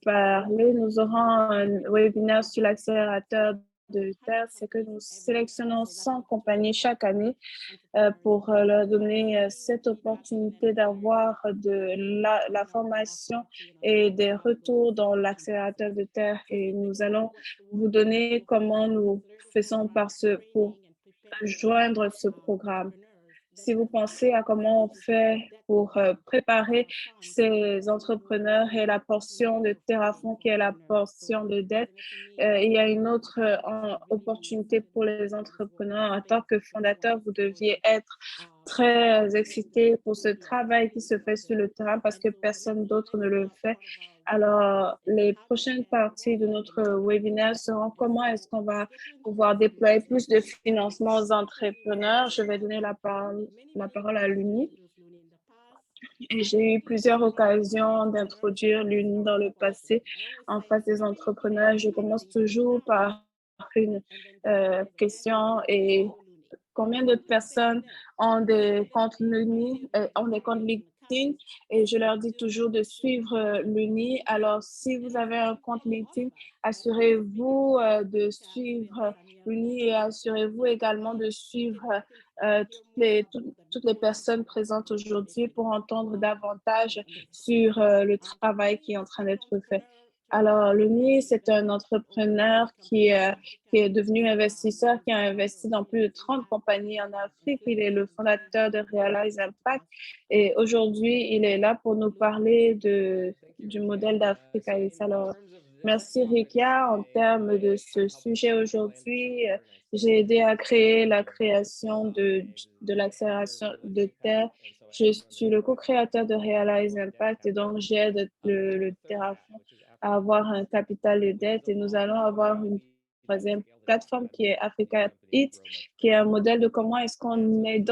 parler, nous aurons un webinaire sur l'accélérateur de terre, c'est que nous sélectionnons 100 compagnies chaque année pour leur donner cette opportunité d'avoir de la formation et des retours dans l'accélérateur de terre. Et nous allons vous donner comment nous faisons pour joindre ce programme. Si vous pensez à comment on fait pour préparer ces entrepreneurs et la portion de Terraform qui est la portion de dette, il y a une autre opportunité pour les entrepreneurs. En tant que fondateur, vous deviez être très excité pour ce travail qui se fait sur le terrain parce que personne d'autre ne le fait. Alors, les prochaines parties de notre webinaire seront comment est-ce qu'on va pouvoir déployer plus de financement aux entrepreneurs. Je vais donner la parole à l'UNI. Et j'ai eu plusieurs occasions d'introduire l'UNI dans le passé en face des entrepreneurs. Je commence toujours par une question et combien de personnes ont des comptes l'UNI, ont des comptes LinkedIn et je leur dis toujours de suivre l'UNI. Alors, si vous avez un compte LinkedIn, assurez-vous de suivre l'UNI et assurez-vous également de suivre toutes les personnes présentes aujourd'hui pour entendre davantage sur le travail qui est en train d'être fait. Alors, l'UNI, c'est un entrepreneur qui est devenu investisseur, qui a investi dans plus de 30 compagnies en Afrique. Il est le fondateur de Realize Impact et aujourd'hui, il est là pour nous parler du modèle d'Africa East. Alors, merci Rikia. En termes de ce sujet aujourd'hui, j'ai aidé à créer la création de l'accélération de terre. Je suis le co-créateur de Realize Impact et donc j'aide le Terraform à avoir un capital de dette et nous allons avoir une troisième plateforme qui est Africa Eat, qui est un modèle de comment est-ce qu'on aide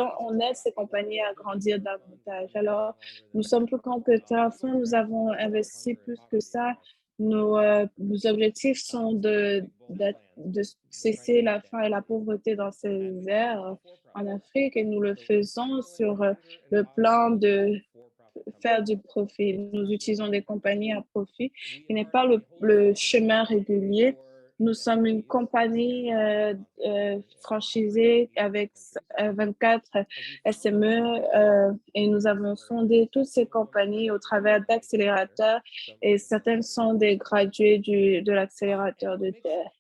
ces compagnies à grandir davantage. Alors, nous sommes plus grands que Terraform, nous avons investi plus que ça. Nos objectifs sont de cesser la faim et la pauvreté dans ces aires en Afrique et nous le faisons sur le plan de faire du profit. Nous utilisons des compagnies à profit qui n'est pas le chemin régulier. Nous sommes une compagnie franchisée avec 24 SME et nous avons fondé toutes ces compagnies au travers d'accélérateurs et certaines sont des gradués de l'accélérateur de terre.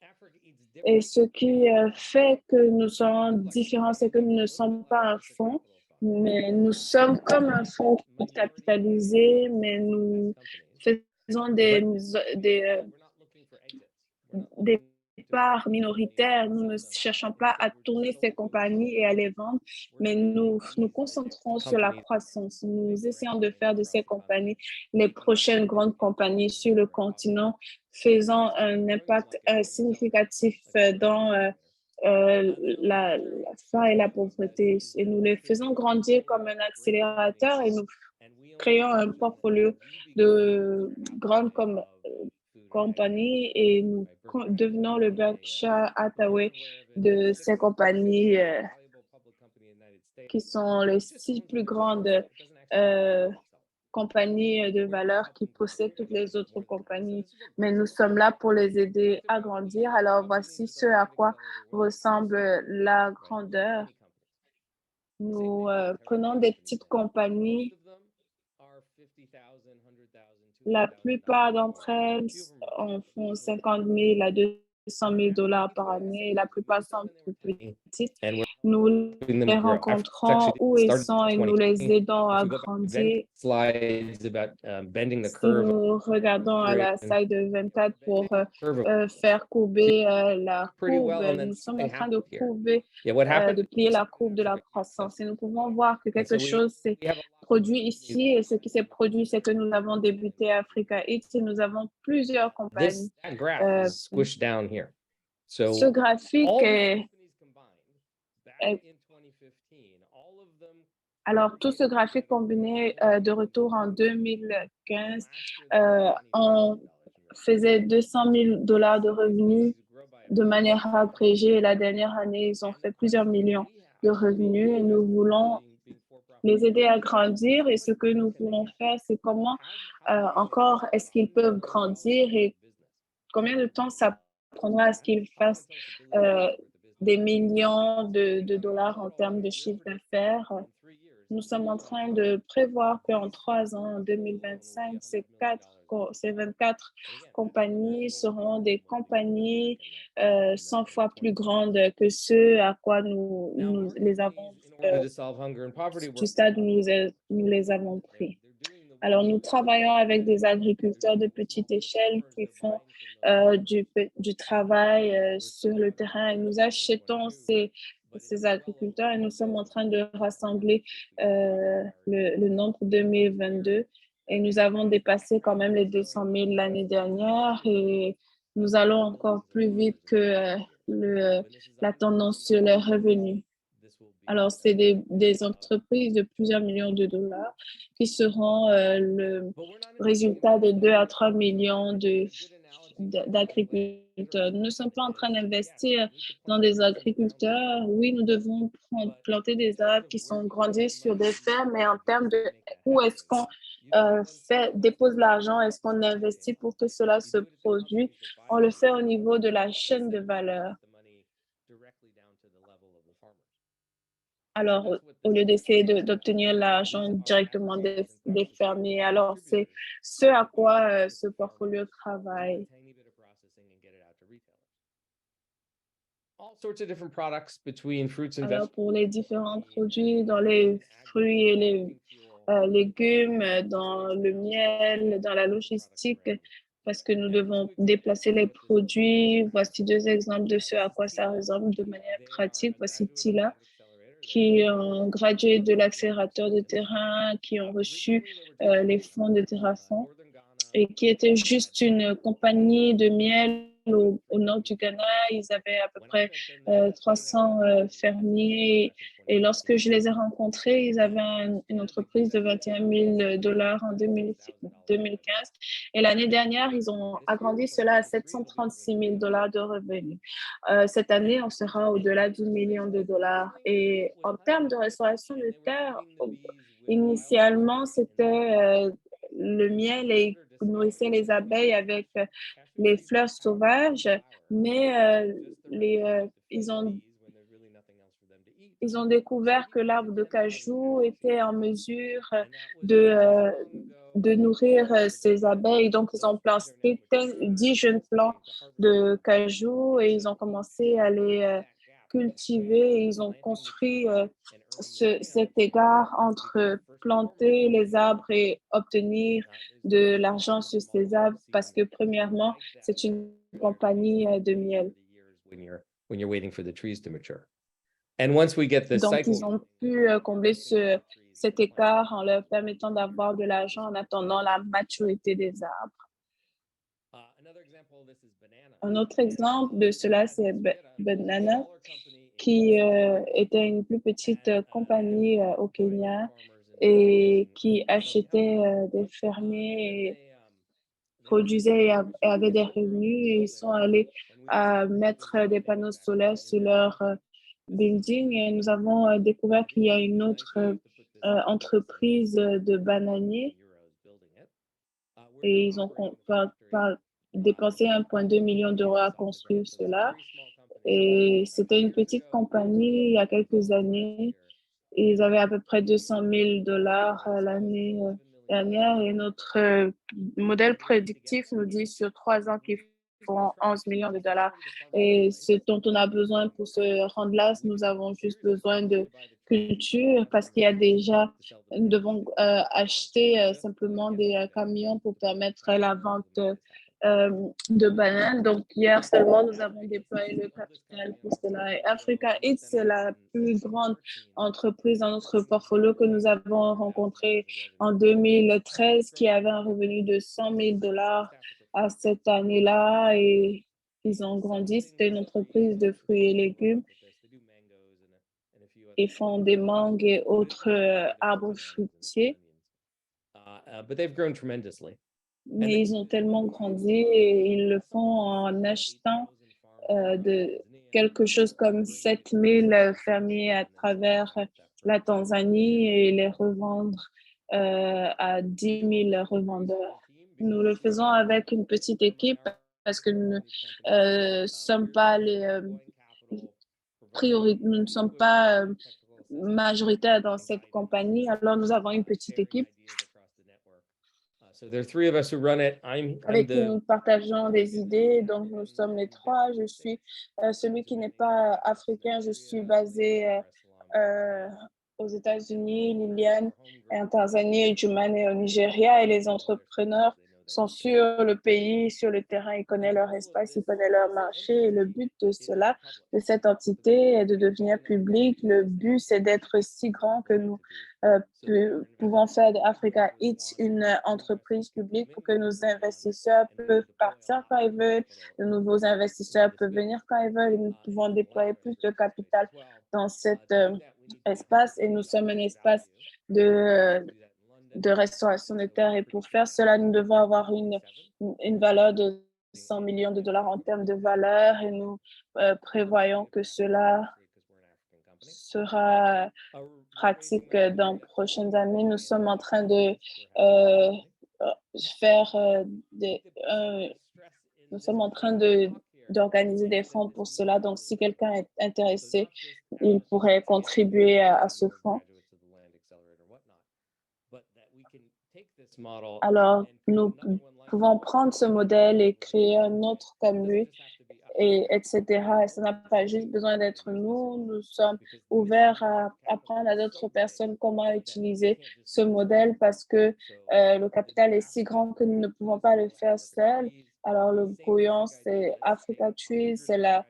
Et ce qui fait que nous sommes différents, c'est que nous ne sommes pas un fonds, mais nous sommes comme un fonds capitalisé, mais nous faisons des parts minoritaires. Nous ne cherchons pas à tourner ces compagnies et à les vendre, mais nous nous concentrons sur la croissance. Nous essayons de faire de ces compagnies les prochaines grandes compagnies sur le continent, faisant un impact significatif dans la faim et la pauvreté. Et nous les faisons grandir comme un accélérateur et nous créons un portfolio de grandes compagnies et nous devenons le Berkshire Hathaway de ces compagnies qui sont les 6 plus grandes compagnies de valeur qui possèdent toutes les autres compagnies. Mais nous sommes là pour les aider à grandir. Alors, voici ce à quoi ressemble la grandeur. Nous prenons des petites compagnies. La plupart d'entre elles en font 50 000 à 200 000 dollars par année. La plupart sont plus petites. Nous les rencontrons où ils sont et nous les aidons à grandir. Si nous regardons à la slide de 24 pour faire courber la courbe, nous sommes en train de courber, de plier la courbe de la croissance et nous pouvons voir que quelque chose s'est produit ici et ce qui s'est produit, c'est que nous avons débuté Africa X et nous avons plusieurs compagnies. Ce graphique alors, tout ce graphique combiné de retour en 2015, on faisait 200 000 dollars de revenus de manière abrégée et la dernière année, ils ont fait plusieurs millions de revenus et nous voulons les aider à grandir et ce que nous voulons faire, c'est comment encore est-ce qu'ils peuvent grandir et combien de temps ça prendra à ce qu'ils fassent des millions de dollars en termes de chiffre d'affaires. Nous sommes en train de prévoir qu'en 3 ans, en 2025, ces 24 compagnies seront des compagnies 100 fois plus grandes que ceux à quoi nous les avons du stade où nous les avons pris. Alors, nous travaillons avec des agriculteurs de petite échelle qui font du travail sur le terrain et nous achetons ces agriculteurs et nous sommes en train de rassembler le nombre 2022 et nous avons dépassé quand même les 200 000 l'année dernière et nous allons encore plus vite que la tendance sur les revenus. Alors, c'est des entreprises de plusieurs millions de dollars qui seront le résultat de 2 à 3 millions d'agriculteurs. Nous ne sommes pas en train d'investir dans des agriculteurs. Oui, nous devons planter des arbres qui sont grandis sur des fermes, mais en termes de où est-ce qu'on dépose l'argent, est-ce qu'on investit pour que cela se produise, on le fait au niveau de la chaîne de valeur. Alors, au lieu d'essayer d'obtenir l'argent directement des fermiers, alors c'est ce à quoi ce portfolio travaille. Alors, pour les différents produits dans les fruits et les légumes, dans le miel, dans la logistique, parce que nous devons déplacer les produits. Voici 2 exemples de ce à quoi ça ressemble de manière pratique. Voici Tila, qui ont gradué de l'accélérateur de terrain, qui ont reçu les fonds de Terrafond et qui était juste une compagnie de miel au nord du Ghana. Ils avaient à peu près 300 fermiers. Et lorsque je les ai rencontrés, ils avaient une entreprise de 21 000 dollars en 2015. Et l'année dernière, ils ont agrandi cela à 736 000 dollars de revenus. Cette année, on sera au-delà du million de dollars. Et en termes de restauration de terre, initialement, c'était le miel et ils nourrissaient les abeilles avec les fleurs sauvages, mais ils ont découvert que l'arbre de cajou était en mesure de nourrir ces abeilles. Donc, ils ont planté 10 jeunes plants de cajou et ils ont commencé à les cultiver. Et ils ont construit cet égard entre planter les arbres et obtenir de l'argent sur ces arbres parce que, premièrement, c'est une compagnie de miel. When you're waiting for the trees to mature. And once we get this Donc, cycle, ils ont pu combler cet écart en leur permettant d'avoir de l'argent en attendant la maturité des arbres. Un autre exemple de cela, c'est Banana, qui était une plus petite compagnie au Kenya et qui achetait des fermiers et produisait et avait des revenus. Et ils sont allés mettre des panneaux solaires sur leur building et nous avons découvert qu'il y a une autre entreprise de bananiers et ils ont dépensé 1,2 million d'euros à construire cela. Et c'était une petite compagnie il y a quelques années. Ils avaient à peu près 200 000 dollars l'année dernière et notre modèle prédictif nous dit sur 3 ans qu'ils feront 11 millions de dollars. Et ce dont on a besoin pour se rendre là, nous avons juste besoin de culture parce qu'il y a déjà, nous devons acheter simplement des camions pour permettre la vente de bananes. Donc, hier seulement, nous avons déployé le capital pour cela. Et Africa Eats, c'est la plus grande entreprise dans notre portfolio que nous avons rencontrée en 2013 qui avait un revenu de 100 000 dollars à cette année-là et ils ont grandi. C'était une entreprise de fruits et légumes. Ils font des mangues et autres arbres fruitiers. But they've grown tremendously. Mais ils ont tellement grandi et ils le font en achetant de quelque chose comme 7000 fermiers à travers la Tanzanie et les revendre à 10 000 revendeurs. Nous le faisons avec une petite équipe parce que nous ne sommes pas nous ne sommes pas majoritaires dans cette compagnie. Alors, nous avons une petite équipe avec qui nous partageons des idées. Donc, nous sommes les trois. Je suis celui qui n'est pas africain. Je suis basé aux États-Unis, Liliane en Tanzanie, Juman est au Nigeria. Et les entrepreneurs sont sur le pays, sur le terrain. Ils connaissent leur espace, ils connaissent leur marché. Et le but de cela, de cette entité, est de devenir public. Le but, c'est d'être si grand que nous pouvons faire d'Africa Eats une entreprise publique pour que nos investisseurs peuvent partir quand ils veulent, de nouveaux investisseurs peuvent venir quand ils veulent et nous pouvons déployer plus de capital dans cet espace et nous sommes un espace de restauration de terres et pour faire cela, nous devons avoir une valeur de 100 millions de dollars en termes de valeur et nous prévoyons que cela sera pratique dans les prochaines années. Nous sommes en train de nous sommes en train d'organiser des fonds pour cela. Donc, si quelqu'un est intéressé, il pourrait contribuer à ce fonds. Alors, nous pouvons prendre ce modèle et créer un autre comme lui, etc. Et ça n'a pas juste besoin d'être nous. Nous sommes ouverts à apprendre à d'autres personnes comment utiliser ce modèle parce que le capital est si grand que nous ne pouvons pas le faire seuls. Alors, le brouillon, c'est Africa Trees, c'est la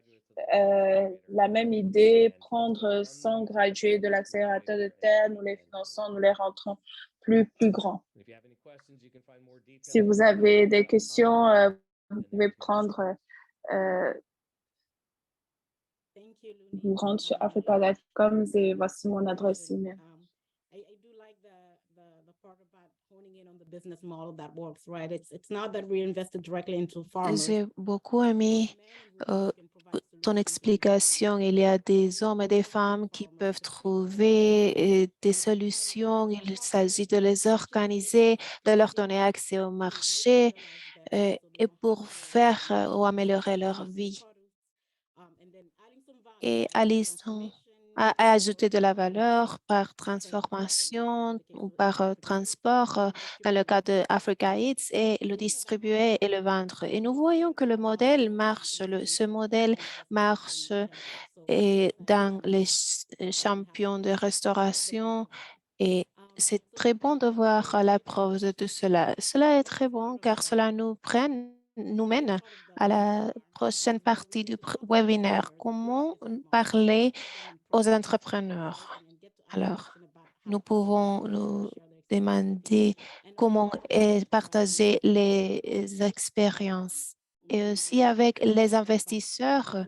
même idée, prendre 100 gradués de l'accélérateur de terre, nous les finançons, nous les rentrons plus grands. Si vous avez des questions, vous pouvez prendre euh, Thank you, vous Luni. rendre sur africa.com et voici mon adresse email. I do like the part about honing in on the business model that works, right? It's not that we invested directly into farmers. J'ai beaucoup aimé ton explication. Il y a des hommes et des femmes qui peuvent trouver des solutions. Il s'agit de les organiser, de leur donner accès au marché et pour faire ou améliorer leur vie. Et à ajouter de la valeur par transformation ou par transport dans le cas de Africa Eats et le distribuer et le vendre. Et nous voyons que le modèle marche, ce modèle marche et dans les champions de restauration et c'est très bon de voir la preuve de tout cela. Cela est très bon car cela nous mène à la prochaine partie du webinaire. Comment parler aux entrepreneurs? Alors, nous pouvons nous demander comment partager les expériences et aussi avec les investisseurs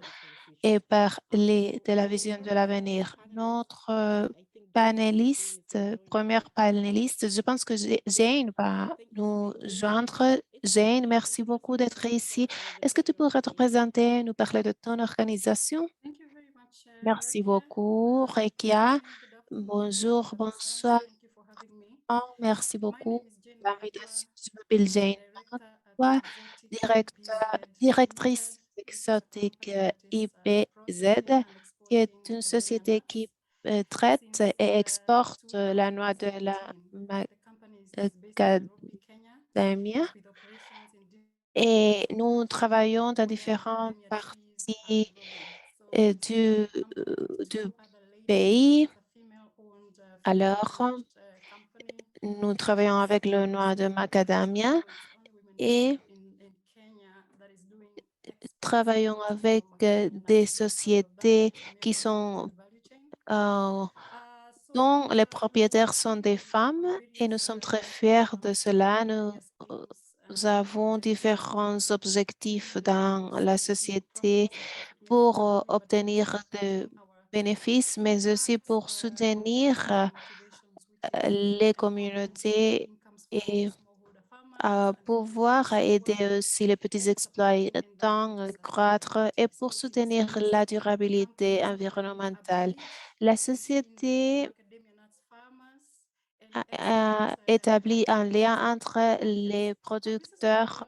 et parler de la vision de l'avenir. Notre panéliste, première panéliste, je pense que Jane va nous joindre. Jane, merci beaucoup d'être ici. Est-ce que tu pourrais te présenter, nous parler de ton organisation? Merci beaucoup, Rekia. Bonjour, bonsoir. Merci beaucoup pour l'invitation. Je m'appelle Jane Mantua, directrice exotique IPZ, qui est une société qui traite et exporte la noix de la macadamia. Et nous travaillons dans différentes parties du pays. Alors, nous travaillons avec le noix de macadamia et travaillons avec des sociétés qui sont dont les propriétaires sont des femmes et nous sommes très fiers de cela. Nous avons différents objectifs dans la société pour obtenir des bénéfices, mais aussi pour soutenir les communautés et pouvoir aider aussi les petits exploitants à croître et pour soutenir la durabilité environnementale. La société a établi un lien entre les producteurs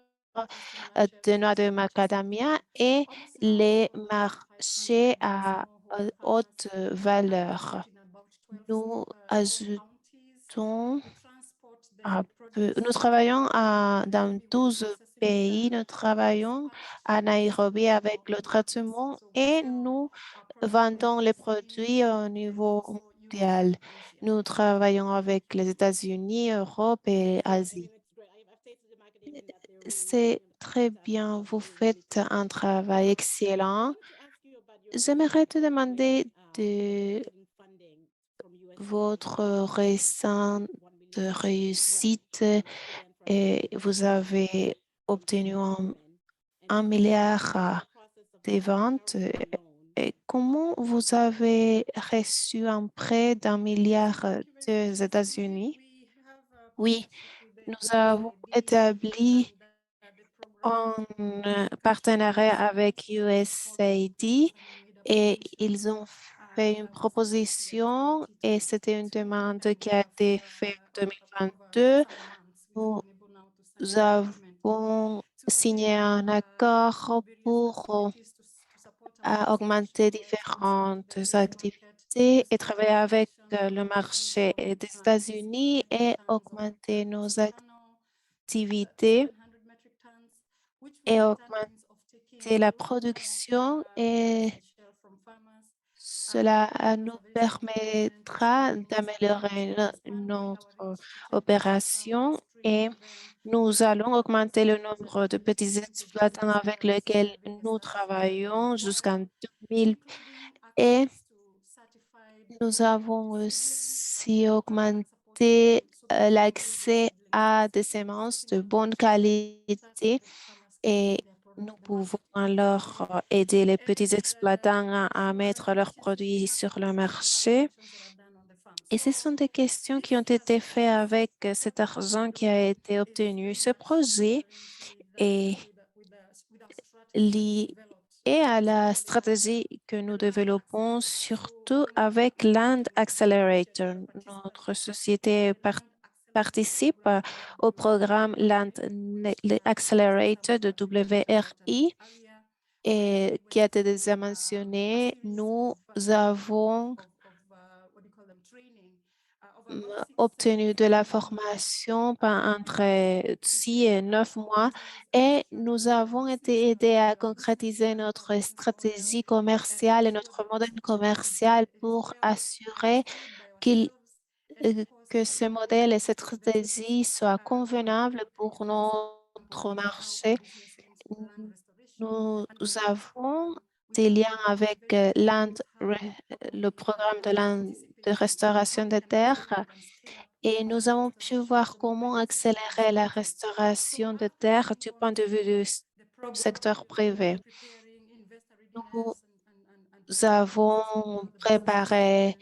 de noix de macadamia et les marchés à haute valeur. Nous ajoutons nous travaillons dans 12 pays. Nous travaillons à Nairobi avec le traitement et nous vendons les produits au niveau mondial. Nous travaillons avec les États-Unis, Europe et Asie. C'est très bien. Vous faites un travail excellent. J'aimerais te demander de votre récente réussite et vous avez obtenu un milliard de ventes. Et comment vous avez reçu un prêt d'1 milliard des États-Unis? Oui, nous avons établi un partenariat avec USAID et ils ont fait une proposition et c'était une demande qui a été faite en 2022. Nous avons signé un accord pour augmenter différentes activités et travailler avec le marché des États-Unis et augmenter nos activités et augmenter la production et cela nous permettra d'améliorer notre opération et nous allons augmenter le nombre de petits exploitants avec lesquels nous travaillons jusqu'en 2000 et nous avons aussi augmenté l'accès à des semences de bonne qualité et Nous pouvons alors aider les petits exploitants à mettre leurs produits sur le marché. Et ce sont des questions qui ont été faites avec cet argent qui a été obtenu. Ce projet est lié à la stratégie que nous développons, surtout avec Land Accelerator. Notre société participe au programme Land Accelerator de WRI et qui a été déjà mentionné. Nous avons obtenu de la formation entre 6 et 9 mois et nous avons été aidés à concrétiser notre stratégie commerciale et notre modèle commercial pour assurer que ce modèle et cette stratégie soient convenables pour notre marché. Nous avons des liens avec le programme de restauration des terres et nous avons pu voir comment accélérer la restauration des terres du point de vue du secteur privé. Nous avons préparé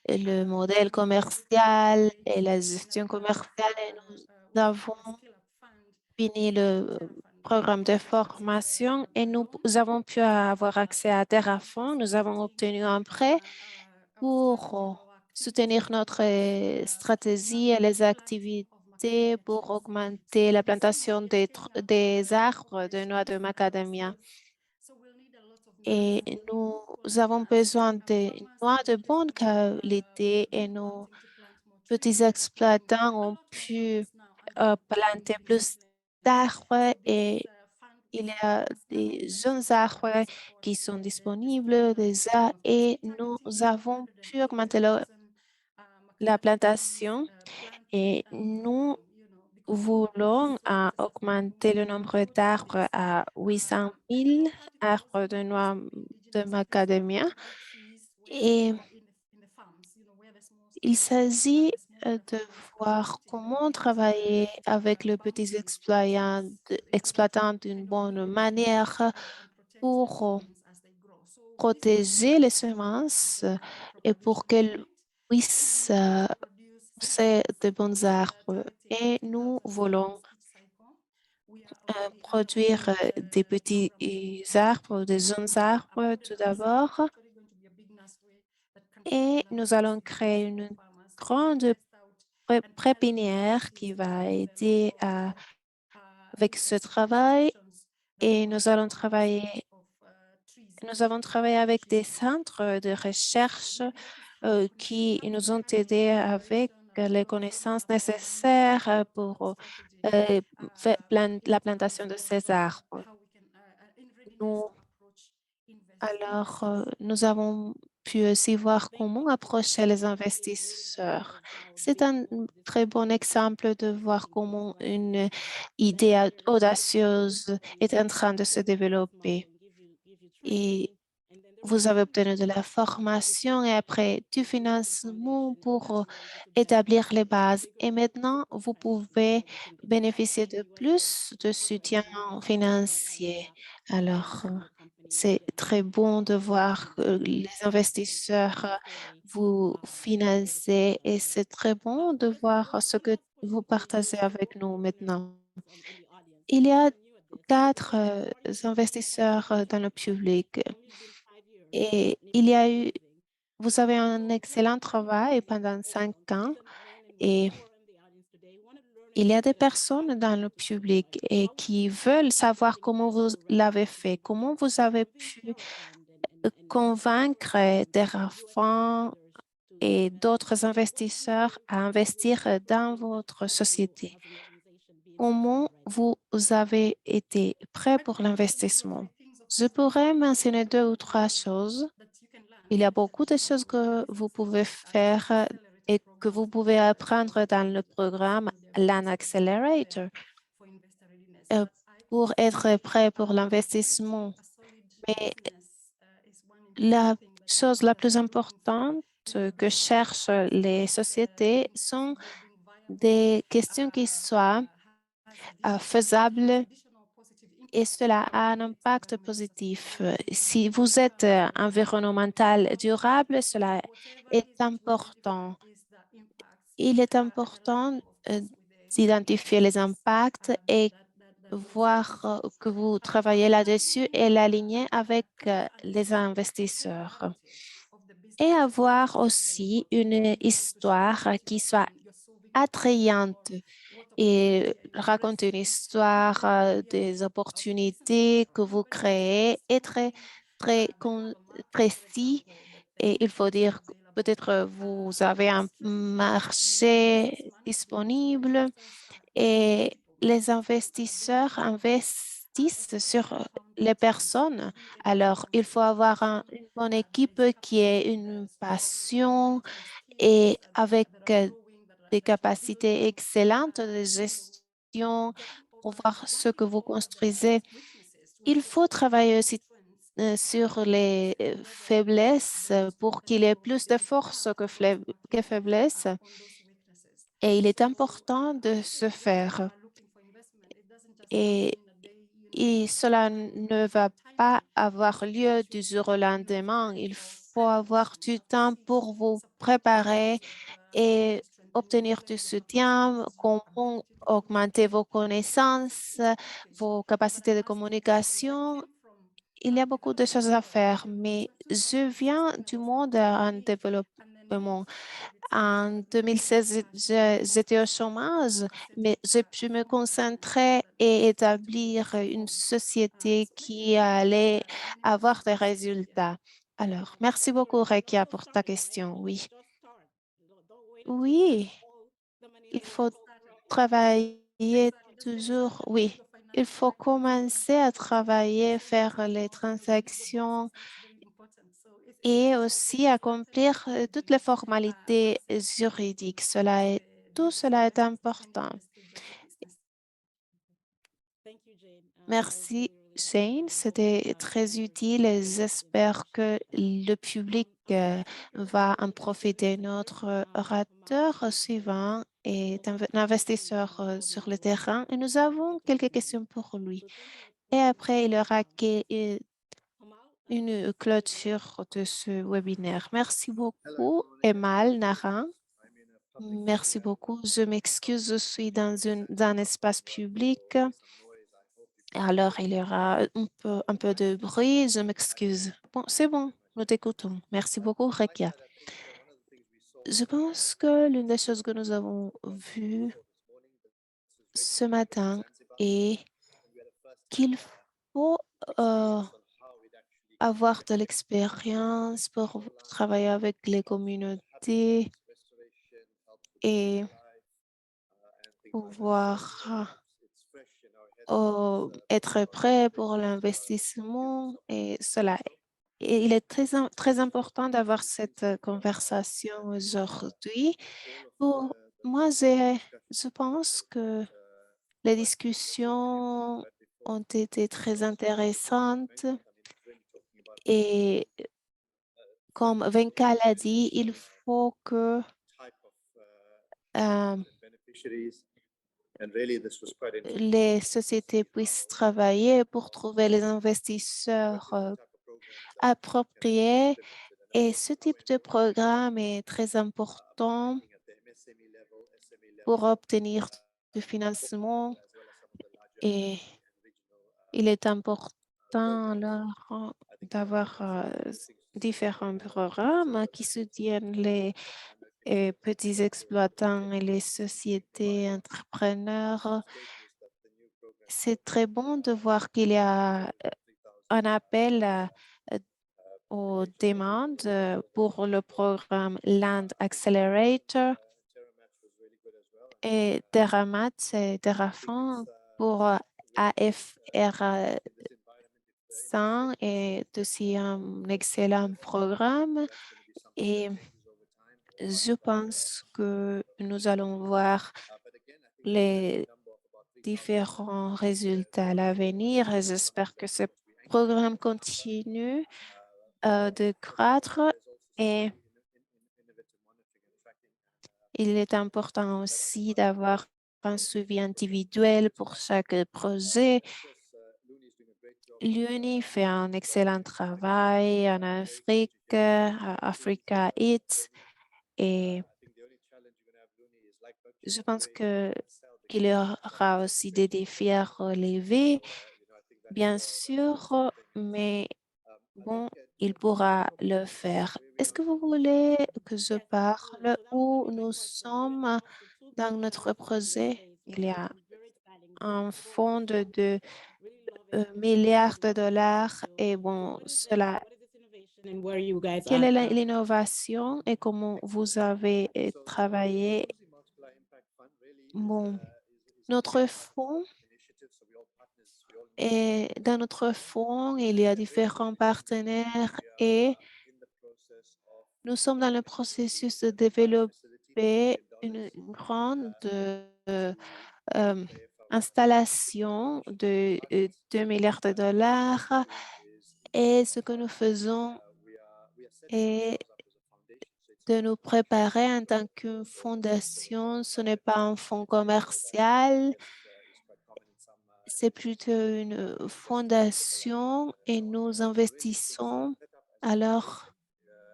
le modèle commercial et la gestion commerciale et nous avons fini le programme de formation et nous avons pu avoir accès à Terraform. Nous avons obtenu un prêt pour soutenir notre stratégie et les activités pour augmenter la plantation des arbres de noix de macadamia. Et nous avons besoin de noix de bonne qualité et nos petits exploitants ont pu planter plus d'arbres et il y a des jeunes arbres qui sont disponibles déjà et nous avons pu augmenter la plantation et nous voulons augmenter le nombre d'arbres à 800 000 arbres de noix de macadamia. Et il s'agit de voir comment travailler avec les petits exploitants d'une bonne manière pour protéger les semences et pour qu'elles puissent pousser de bons arbres. Et nous voulons produire des petits arbres, des jeunes arbres tout d'abord. Et nous allons créer une grande pépinière qui va aider avec ce travail. Et nous avons travaillé avec des centres de recherche qui nous ont aidés avec les connaissances nécessaires pour la plantation de ces arbres. Nous avons pu aussi voir comment approcher les investisseurs. C'est un très bon exemple de voir comment une idée audacieuse est en train de se développer. Et vous avez obtenu de la formation et après du financement pour établir les bases. Et maintenant, vous pouvez bénéficier de plus de soutien financier. Alors, c'est très bon de voir que les investisseurs vous financer et c'est très bon de voir ce que vous partagez avec nous maintenant. Il y a 4 investisseurs dans le public. Et vous avez un excellent travail pendant 5 ans et il y a des personnes dans le public et qui veulent savoir comment vous l'avez fait, comment vous avez pu convaincre Terraform et d'autres investisseurs à investir dans votre société. Comment vous avez été prêt pour l'investissement? Je pourrais mentionner 2 ou 3 choses. Il y a beaucoup de choses que vous pouvez faire et que vous pouvez apprendre dans le programme LAN Accelerator pour être prêt pour l'investissement. Mais la chose la plus importante que cherchent les sociétés sont des questions qui soient faisables et cela a un impact positif. Si vous êtes environnemental durable, cela est important. Il est important d'identifier les impacts et voir que vous travaillez là-dessus et l'aligner avec les investisseurs. Et avoir aussi une histoire qui soit attrayante et raconter une histoire des opportunités que vous créez est très précis. Et il faut dire que peut-être vous avez un marché disponible et les investisseurs investissent sur les personnes. Alors, il faut avoir une bonne équipe qui ait une passion et avec des capacités excellentes de gestion pour voir ce que vous construisez. Il faut travailler aussi sur les faiblesses pour qu'il y ait plus de force que faiblesse. Et il est important de se faire. Et cela ne va pas avoir lieu du jour au lendemain. Il faut avoir du temps pour vous préparer et obtenir du soutien, comment augmenter vos connaissances, vos capacités de communication. Il y a beaucoup de choses à faire, mais je viens du monde en développement. En 2016, j'étais au chômage, mais j'ai pu me concentrer et établir une société qui allait avoir des résultats. Alors, merci beaucoup, Rekia, pour ta question. Oui. Oui, il faut travailler toujours. Oui, il faut commencer à travailler, faire les transactions et aussi accomplir toutes les formalités juridiques. Tout cela est important. Merci, Shane. C'était très utile et j'espère que le public va en profiter. Notre orateur suivant est un investisseur sur le terrain et nous avons quelques questions pour lui. Et après, il y aura une clôture de ce webinaire. Merci beaucoup, Emal Narin. Merci beaucoup. Je m'excuse, je suis dans un espace public. Alors, il y aura un peu de bruit. Je m'excuse. Bon, c'est bon, nous t'écoutons. Merci beaucoup, Rekia. Je pense que l'une des choses que nous avons vues ce matin est qu'il faut avoir de l'expérience pour travailler avec les communautés et pouvoir être prêt pour l'investissement et cela. Et il est très important d'avoir cette conversation aujourd'hui. Pour moi, je pense que les discussions ont été très intéressantes et comme Venka l'a dit, il faut que les sociétés puissent travailler pour trouver les investisseurs appropriés. Et ce type de programme est très important pour obtenir du financement et il est important alors d'avoir différents programmes qui soutiennent les petits exploitants et les sociétés entrepreneurs. C'est très bon de voir qu'il y a un appel aux demandes pour le programme Land Accelerator et Terramat et Terrafond pour AFR 100 est aussi un excellent programme et je pense que nous allons voir les différents résultats à l'avenir et j'espère que ce programme continue de croître et il est important aussi d'avoir un suivi individuel pour chaque projet L'UNI fait un excellent travail en Afrique, à Africa Eats, et je pense qu'il y aura aussi des défis à relever, bien sûr, mais bon, il pourra le faire. Est-ce que vous voulez que je parle où nous sommes dans notre projet? Il y a un fonds de milliards de dollars et bon, cela, And where you guys quelle are est now? l'innovation et comment vous avez travaillé? Bon, notre fonds et dans notre fonds, il y a différents partenaires et nous sommes dans le processus de développer une grande euh, installation de 2 milliards de dollars. Et ce que nous faisons est de nous préparer en tant qu'une fondation. Ce n'est pas un fonds commercial, c'est plutôt une fondation et nous investissons alors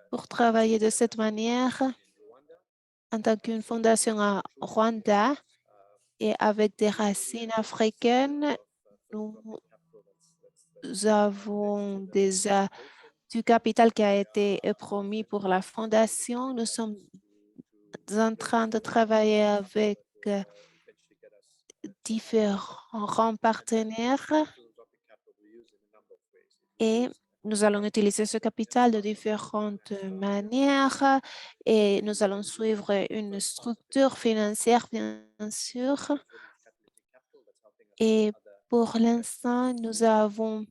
pour travailler de cette manière en tant qu'une fondation à Rwanda et avec des racines africaines. Nous avons déjà du capital qui a été promis pour la fondation. Nous sommes en train de travailler avec différents partenaires et nous allons utiliser ce capital de différentes manières et nous allons suivre une structure financière, bien sûr. Et pour l'instant, nous avons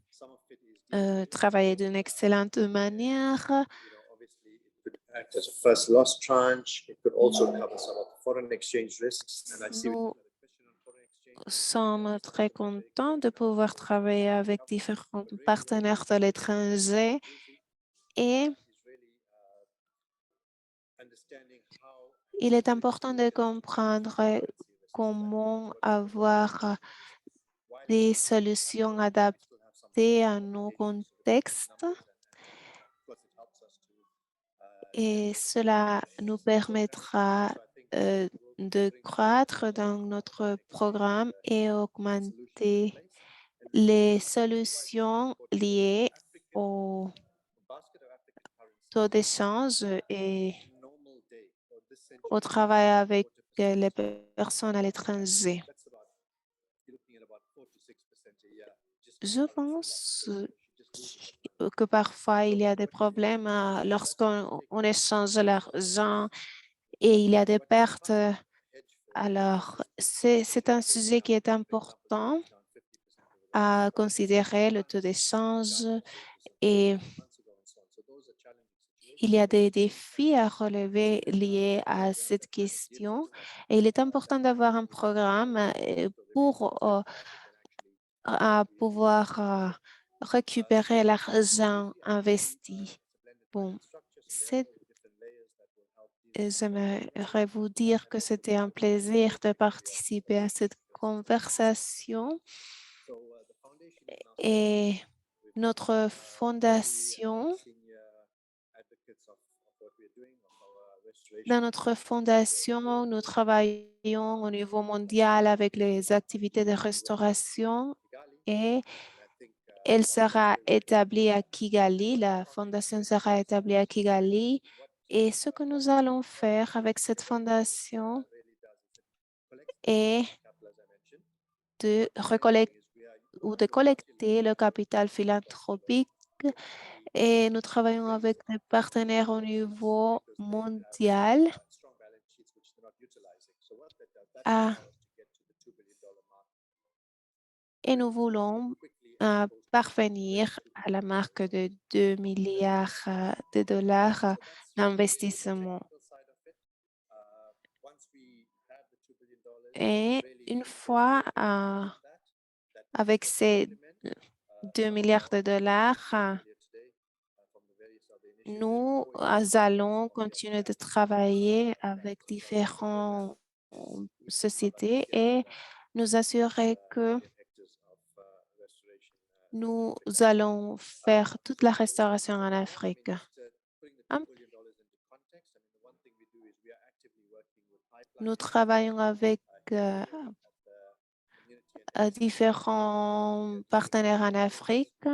travaillé d'une excellente manière. Nous sommes très contents de pouvoir travailler avec différents partenaires de l'étranger et il est important de comprendre comment avoir des solutions adaptées à nos contextes et cela nous permettra de croître dans notre programme et augmenter les solutions liées au taux d'échange et au travail avec les personnes à l'étranger. Je pense que parfois il y a des problèmes lorsqu'on échange l'argent et il y a des pertes. Alors, c'est un sujet qui est important à considérer, le taux d'échange, et il y a des défis à relever liés à cette question. Et il est important d'avoir un programme pour pouvoir récupérer l'argent investi. Bon, j'aimerais vous dire que c'était un plaisir de participer à cette conversation et notre fondation, dans notre fondation, nous travaillons au niveau mondial avec les activités de restauration et elle sera établie à Kigali, la fondation sera établie à Kigali. Et ce que nous allons faire avec cette fondation est de collecter le capital philanthropique et nous travaillons avec des partenaires au niveau mondial et nous voulons parvenir à la marque de 2 milliards de dollars d'investissement. Et une fois avec ces 2 milliards de dollars, nous allons continuer de travailler avec différentes sociétés et nous assurer que nous allons faire toute la restauration en Afrique. Nous travaillons avec différents partenaires en Afrique.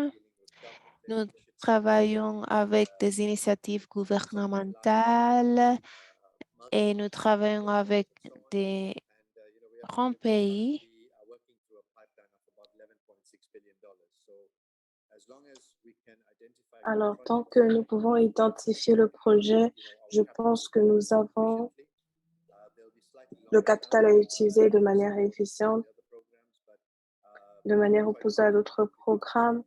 Nous travaillons avec des initiatives gouvernementales et nous travaillons avec des grands pays. Alors, tant que nous pouvons identifier le projet, je pense que nous avons le capital à utiliser de manière efficiente, de manière opposée à d'autres programmes.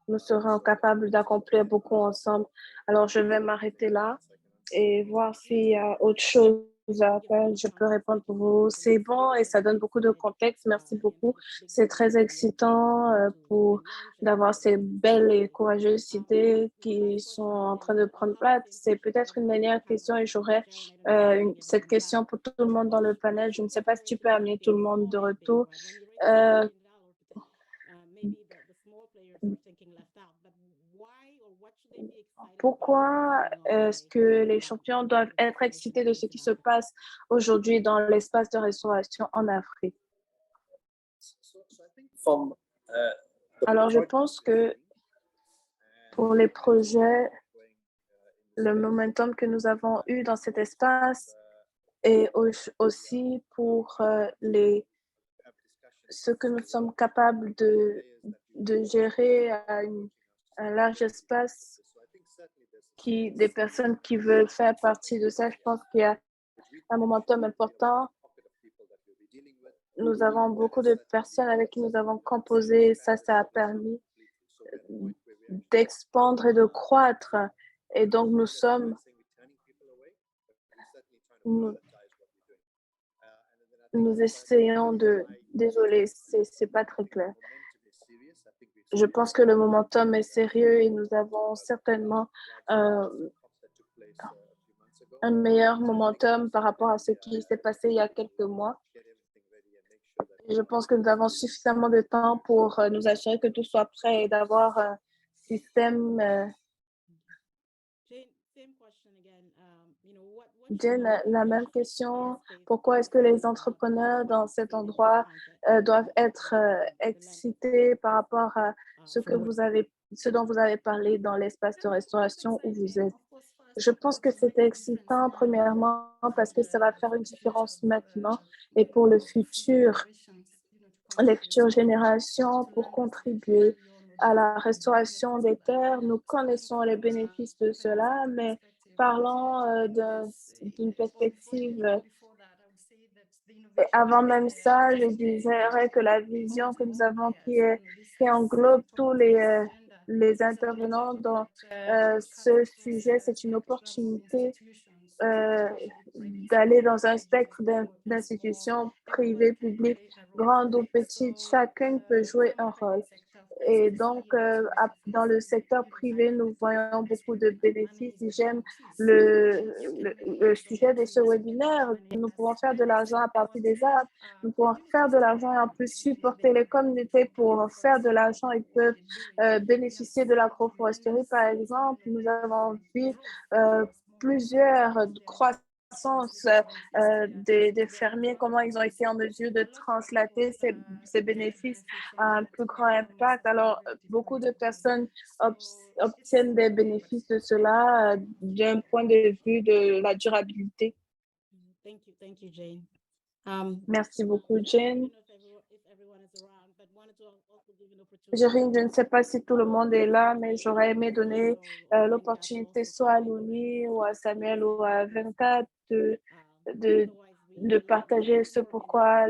Nous serons capables d'accomplir beaucoup ensemble. Alors, je vais m'arrêter là et voir s'il y a autre chose à faire. Je peux répondre pour vous. C'est bon et ça donne beaucoup de contexte. Merci beaucoup. C'est très excitant pour d'avoir ces belles et courageuses idées qui sont en train de prendre place. C'est peut-être une dernière question et j'aurais cette question pour tout le monde dans le panel. Je ne sais pas si tu peux amener tout le monde de retour. Pourquoi est-ce que les champions doivent être excités de ce qui se passe aujourd'hui dans l'espace de restauration en Afrique? Alors, je pense que pour les projets, le momentum que nous avons eu dans cet espace et aussi pour ce que nous sommes capables de gérer à un large espace, des personnes qui veulent faire partie de ça, je pense qu'il y a un momentum important. Nous avons beaucoup de personnes avec qui nous avons composé. Ça a permis d'expandre et de croître. Et donc, nous essayons désolé, c'est pas très clair. Je pense que le momentum est sérieux et nous avons certainement un meilleur momentum par rapport à ce qui s'est passé il y a quelques mois. Je pense que nous avons suffisamment de temps pour nous assurer que tout soit prêt et d'avoir un système. Jen, la même question. Pourquoi est-ce que les entrepreneurs dans cet endroit doivent être excités par rapport à ce dont vous avez parlé dans l'espace de restauration où vous êtes? Je pense que c'est excitant, premièrement, parce que ça va faire une différence maintenant et pour le futur, les futures générations, pour contribuer à la restauration des terres. Nous connaissons les bénéfices de cela, mais parlons d'une perspective. Et avant même ça, je dirais que la vision que nous avons qui englobe tous les intervenants dans ce sujet, c'est une opportunité d'aller dans un spectre d'institutions privées, publiques, grandes ou petites. Chacun peut jouer un rôle. Et donc, dans le secteur privé, nous voyons beaucoup de bénéfices. J'aime le sujet de ce webinaire. Nous pouvons faire de l'argent à partir des arbres. Nous pouvons faire de l'argent et en plus supporter les communautés pour faire de l'argent. Ils peuvent bénéficier de l'agroforesterie, par exemple. Nous avons vu plusieurs croissances des fermiers, comment ils ont été en mesure de translater ces bénéfices à un plus grand impact. Alors, beaucoup de personnes obtiennent des bénéfices de cela d'un point de vue de la durabilité. Thank you, Jane. Merci beaucoup, Jane. Je ne sais pas si tout le monde est là, mais j'aurais aimé donner l'opportunité soit à Louni ou à Samuel ou à 24 de partager ce pourquoi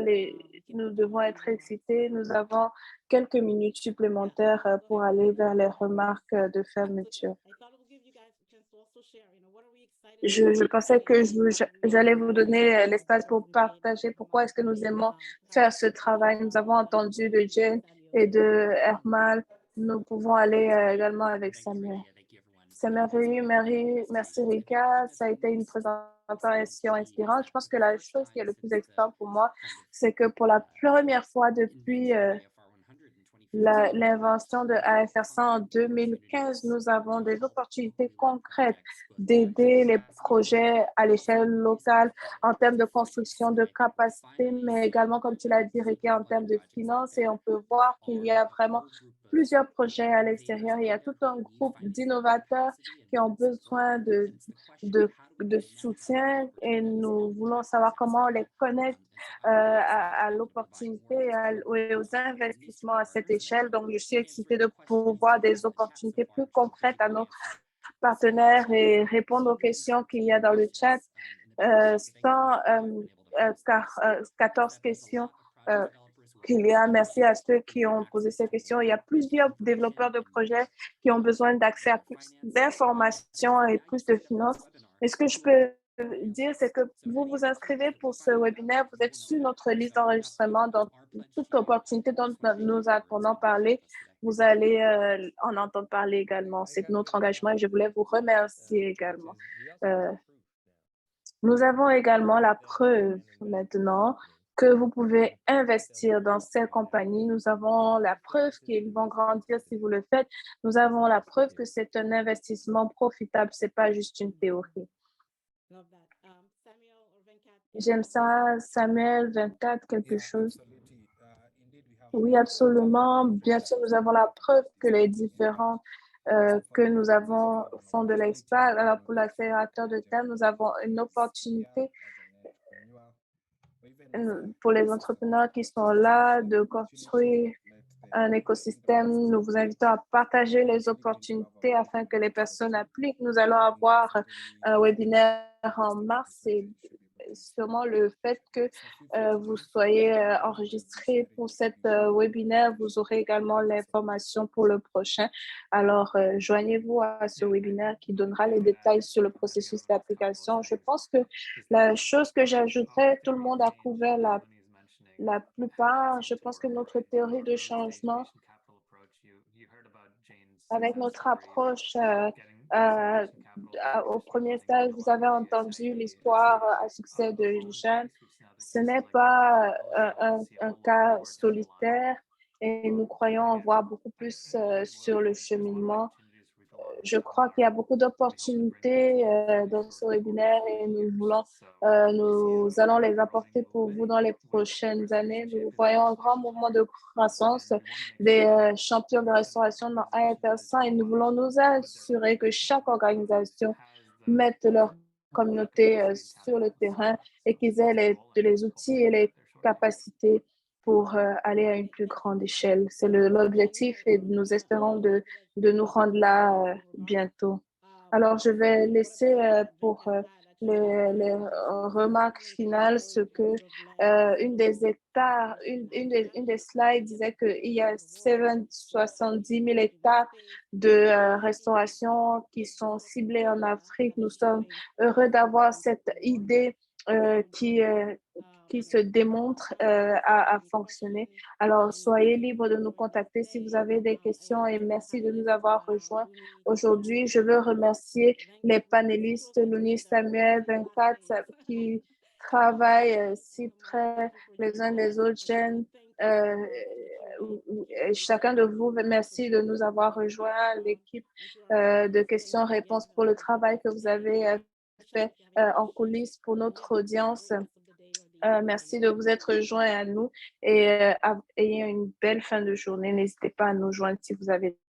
nous devons être excités. Nous avons quelques minutes supplémentaires pour aller vers les remarques de fermeture. Je pensais que j'allais vous donner l'espace pour partager pourquoi est-ce que nous aimons faire ce travail. Nous avons entendu de Jane et de Hermal. Nous pouvons aller également avec Samuel. C'est merveilleux, merci Rika. Ça a été une présentation inspirante. Je pense que la chose qui est le plus excitant pour moi, c'est que pour la première fois depuis l'invention de AFR100 en 2015, nous avons des opportunités concrètes d'aider les projets à l'échelle locale en termes de construction de capacité, mais également, comme tu l'as dit, Ricky, en termes de finances. Et on peut voir qu'il y a vraiment plusieurs projets à l'extérieur. Il y a tout un groupe d'innovateurs qui ont besoin de soutien et nous voulons savoir comment on les connecte à l'opportunité et aux investissements à cette échelle. Donc, je suis excitée de pouvoir des opportunités plus concrètes à nos partenaires et répondre aux questions qu'il y a dans le chat. 14 questions qu'il y a. Merci à ceux qui ont posé ces questions. Il y a plusieurs développeurs de projets qui ont besoin d'accès à plus d'informations et plus de finances. Et ce que je peux dire, c'est que vous vous inscrivez pour ce webinaire, vous êtes sur notre liste d'enregistrement, donc toute opportunité dont nous entendons parler, vous allez en entendre parler également. C'est notre engagement et je voulais vous remercier également. Nous avons également la preuve maintenant que vous pouvez investir dans ces compagnies. Nous avons la preuve qu'ils vont grandir si vous le faites. Nous avons la preuve que c'est un investissement profitable, ce n'est pas juste une théorie. J'aime ça, Samuel, 24, quelque chose. Oui, absolument. Bien sûr, nous avons la preuve que les différents que nous avons font de l'expert. Alors, pour l'accélérateur de thème, nous avons une opportunité pour les entrepreneurs qui sont là de construire un écosystème. Nous vous invitons à partager les opportunités afin que les personnes appliquent. Nous allons avoir un webinaire en mars et sûrement le fait que vous soyez enregistré pour cette webinaire, vous aurez également l'information pour le prochain. Alors, joignez-vous à ce webinaire qui donnera les détails sur le processus d'application. Je pense que la chose que j'ajouterais, tout le monde a couvert la plupart. Je pense que notre théorie de changement, avec notre approche au premier stage, vous avez entendu l'histoire à succès de Jeanne. Ce n'est pas un cas solitaire et nous croyons en voir beaucoup plus sur le cheminement. Je crois qu'il y a beaucoup d'opportunités dans ce webinaire et nous allons les apporter pour vous dans les prochaines années. Nous voyons un grand mouvement de croissance des champions de restauration dans AFR100 et nous voulons nous assurer que chaque organisation mette leur communauté sur le terrain et qu'ils aient les outils et les capacités pour aller à une plus grande échelle. C'est l'objectif et nous espérons de nous rendre là bientôt. Alors, je vais laisser pour les remarques finales ce que une des slides disait qu'il y a 70 000 hectares de restauration qui sont ciblés en Afrique. Nous sommes heureux d'avoir cette idée qui se démontre à fonctionner. Alors, soyez libres de nous contacter si vous avez des questions et merci de nous avoir rejoints aujourd'hui. Je veux remercier les panélistes, Lounis, Samuel, 24, qui travaillent si près les uns des autres. Jen, chacun de vous, merci de nous avoir rejoints, l'équipe de questions-réponses pour le travail que vous avez fait en coulisses pour notre audience. Merci de vous être joints à nous et ayez une belle fin de journée. N'hésitez pas à nous joindre si vous avez